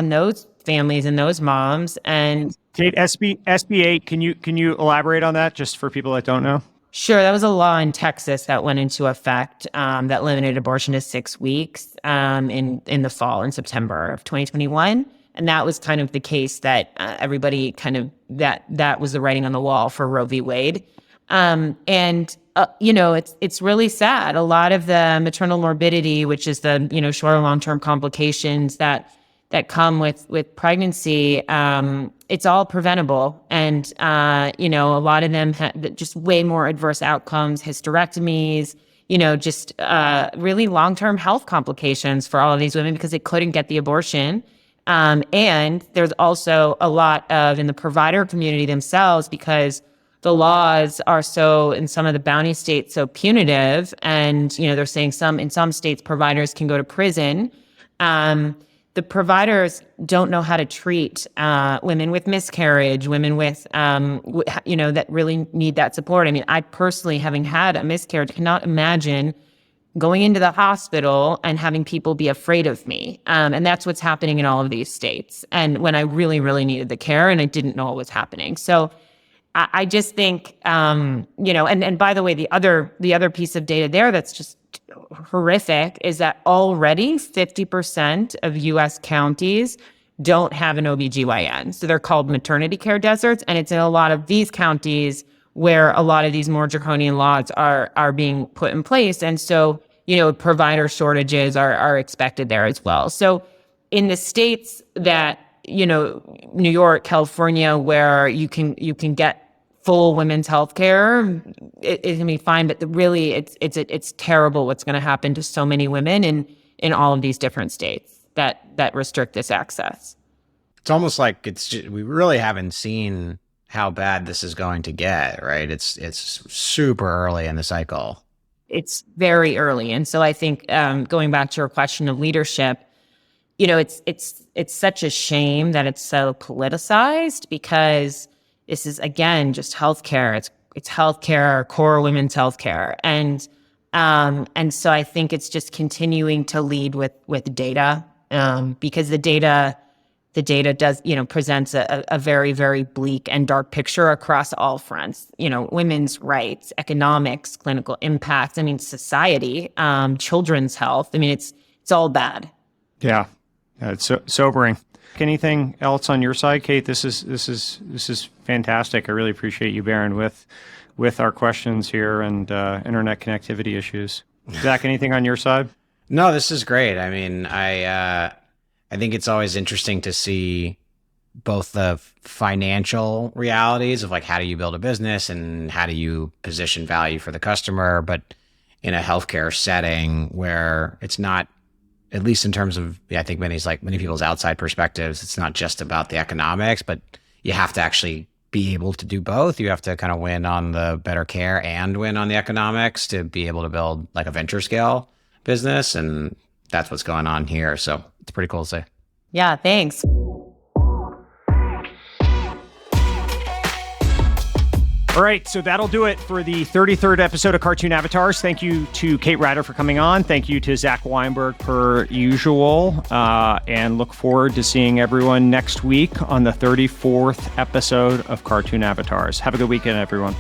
C: those families and those moms. And
A: Kate, SB 8, can you elaborate on that just for people that don't know?
C: Sure. That was a law in Texas that went into effect that limited abortion to 6 weeks in the fall, in September of 2021. And that was kind of the case that everybody kind of, that was the writing on the wall for Roe v. Wade. It's really sad. A lot of the maternal morbidity, which is the, short and long-term complications that come with pregnancy, it's all preventable. And, a lot of them have just way more adverse outcomes, hysterectomies, just really long-term health complications for all of these women because they couldn't get the abortion. And there's also a lot of, in the provider community themselves, because the laws are so, in some of the bounty states, so punitive. And, they're saying in some states, providers can go to prison. The providers don't know how to treat women with miscarriage, women with, that really need that support. I mean, I personally, having had a miscarriage, cannot imagine going into the hospital and having people be afraid of me. And that's what's happening in all of these states. And when I really, really needed the care and I didn't know what was happening. So I just think, and by the way, the other piece of data there that's just horrific is that already 50% of U.S. counties don't have an OBGYN. So they're called maternity care deserts. And it's in a lot of these counties where a lot of these more draconian laws are being put in place. And so, provider shortages are expected there as well. So in the states that, New York, California, where you can get full women's health care, it can be fine, but really it's terrible what's going to happen to so many women in all of these different states that restrict this access.
B: It's almost like we really haven't seen how bad this is going to get, right? It's super early in the cycle.
C: It's very early. And so I think going back to your question of leadership, it's such a shame that it's so politicized, because this is, again, just healthcare. It's healthcare, core women's healthcare. And so I think it's just continuing to lead with data, because the data does, presents a very, very bleak and dark picture across all fronts, women's rights, economics, clinical impact, society, children's health. It's all bad.
A: Yeah. It's sobering. Anything else on your side, Kate? This is fantastic. I really appreciate you bearing with our questions here and internet connectivity issues. Zach, anything on your side?
B: No, this is great. I think it's always interesting to see both the financial realities of, like, how do you build a business and how do you position value for the customer, but in a healthcare setting where it's not, at least in terms of, I think many people's outside perspectives, it's not just about the economics, but you have to actually be able to do both. You have to kind of win on the better care and win on the economics to be able to build like a venture scale business. And that's what's going on here. So it's pretty cool to see.
C: Yeah, thanks.
A: All right, so that'll do it for the 33rd episode of Cartoon Avatars. Thank you to Kate Ryder for coming on. Thank you to Zach Weinberg per usual. And look forward to seeing everyone next week on the 34th episode of Cartoon Avatars. Have a good weekend, everyone.